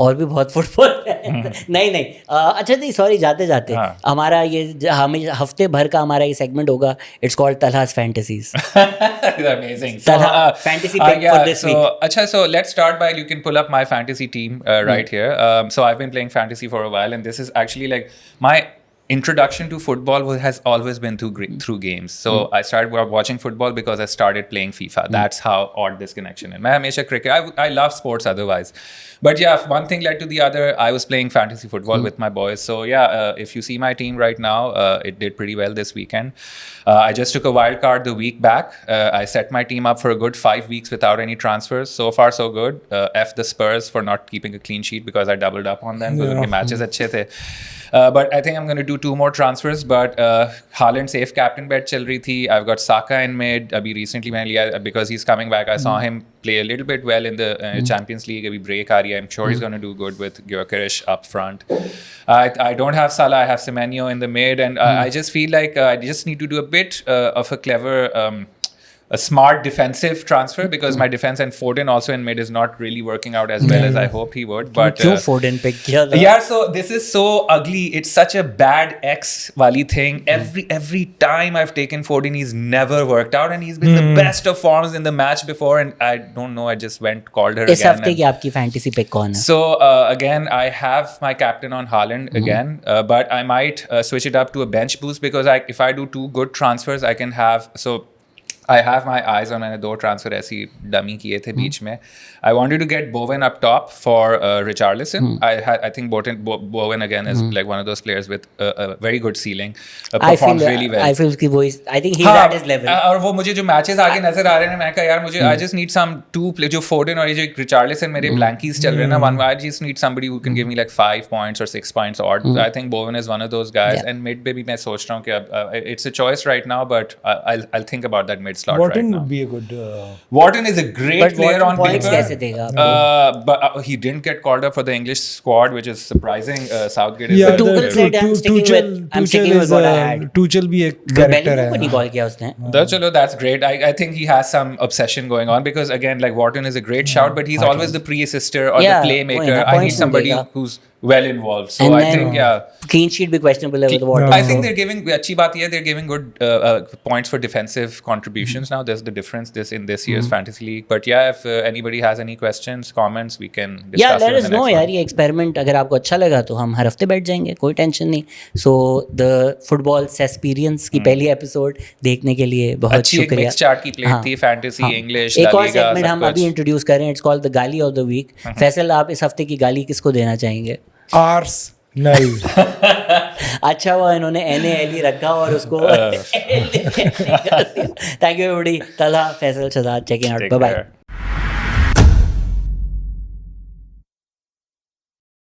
और भी बहुत football है. नहीं अच्छा नहीं, sorry, जाते जाते हाँ. हमारा ये हमें हफ्ते भर का हमारा ये सेगमेंट होगा. It's called Talha's fantasies. amazing. Talha, fantasy pick for this week. Acha, so let's start by, you can pull up my fantasy team right here. So I've been playing fantasy for a while, and this is actually like my introduction to football has always been through games. So I started watching football because I started playing FIFA. That's how odd this connection is. मैं हमेशा cricket, I love sports otherwise. But yeah, one thing led to the other. I was playing fantasy football with my boys. So yeah, if you see my team right now, it did pretty well this weekend. I just took a wild card the week back. I set my team up for a good 5 weeks without any transfers. So far, so good. F the Spurs for not keeping a clean sheet because I doubled up on them because उनके matches अच्छे थे. But I think I'm going to do 2 more transfers. But Haaland safe captain bet चल रही थी. I've got Saka in mid. अभी recently मैंने लिया because he's coming back. I saw him play a little bit well in the Champions League. अभी break आ रही है. I'm sure he's going to do good with Gyökeres up front. I don't have Salah. I have Semenyo in the mid. And I just feel like I just need to do a bit of a clever... a smart defensive transfer because my defense and Foden also in mid is not really working out as well as I hoped he would. But क्यों Foden pick किया था? yeah, so this is so ugly. It's such a bad X wali thing. Every time I've taken Foden, he's never worked out, and he's been the best of forms in the match before. And I don't know. I just called her इस again. हफ्ते की आपकी fantasy pick कौन है? So again, I have my captain on Haaland again, but I might switch it up to a bench boost because if I do 2 good transfers, I can have I have my eyes on, मैंने 2 transfer ऐसी dummy किए थे बीच में. I wanted to get Bowen up top for Richarlison. I think Bowen again is like one of those players with a very good ceiling. Performs really well. I feel उसकी voice, I think he's at his level. और वो मुझे जो matches आगे नजर आ रहे हैं, मैं कहा यार मुझे I just need some 2 play जो Foden और ये जो Richarlison मेरे blankies चल रहे हैं ना, I just need somebody who can give me like 5 points or 6 points odd. I think Bowen is one of those guys. And mid पे भी मैं सोच रहा हूँ कि it's a choice right now, but I'll think about that mid slot right Wharton now. would be a good. Wharton is a great But player Wharton on points paper. कैसे देगा? But he didn't get called up for the English squad, which is surprising. Southgate is Yeah, Tuchel the said, I'm sticking with what I had. Tuchel भी एक character Bellingham को नहीं है. call किया उसने. Chalo, that's great. I think he has some obsession going on because again, like Wharton is a great shout, but he's always the pre-assister or Yeah, the playmaker. वही ना, I need points नहीं somebody देगा. who's well involved. So And I then think clean sheet भी questionable है with Wharton. I think they're giving अच्छी बात ये है, they're giving good points for defensive contributions now. There's the difference in this year's fantasy league. But yeah, if anybody has any questions, comments, we can discuss. Yeah, let it us in the know next यार, one. ये experiment अगर आपको अच्छा लगा तो हम हर हफ्ते बैठ जाएंगे, कोई टेंशन नहीं. सो द फुटबॉल सेस्पीरियंस की पहली एपिसोड देखने के लिए बहुत अच्छी एक शुक्रिया. मिक्स चार्ट की प्लेट हाँ, थी, फैंटेसी, इंग्लिश, एक ला और लीगा, सेगमेंट सब हम अभी कुछ. इंट्रोड्यूस कर रहे हैं, इट्स कॉल्ड द गाली ऑफ द वीक. फैसल, आप इस हफ्ते की गाली किसको देना चाहेंगे? Arsenal. अच्छा हुआ इन्होंने NAL रखा और उसको thank you everybody. Talha, Faisal, Shahzad, checking out. Take bye bye. care.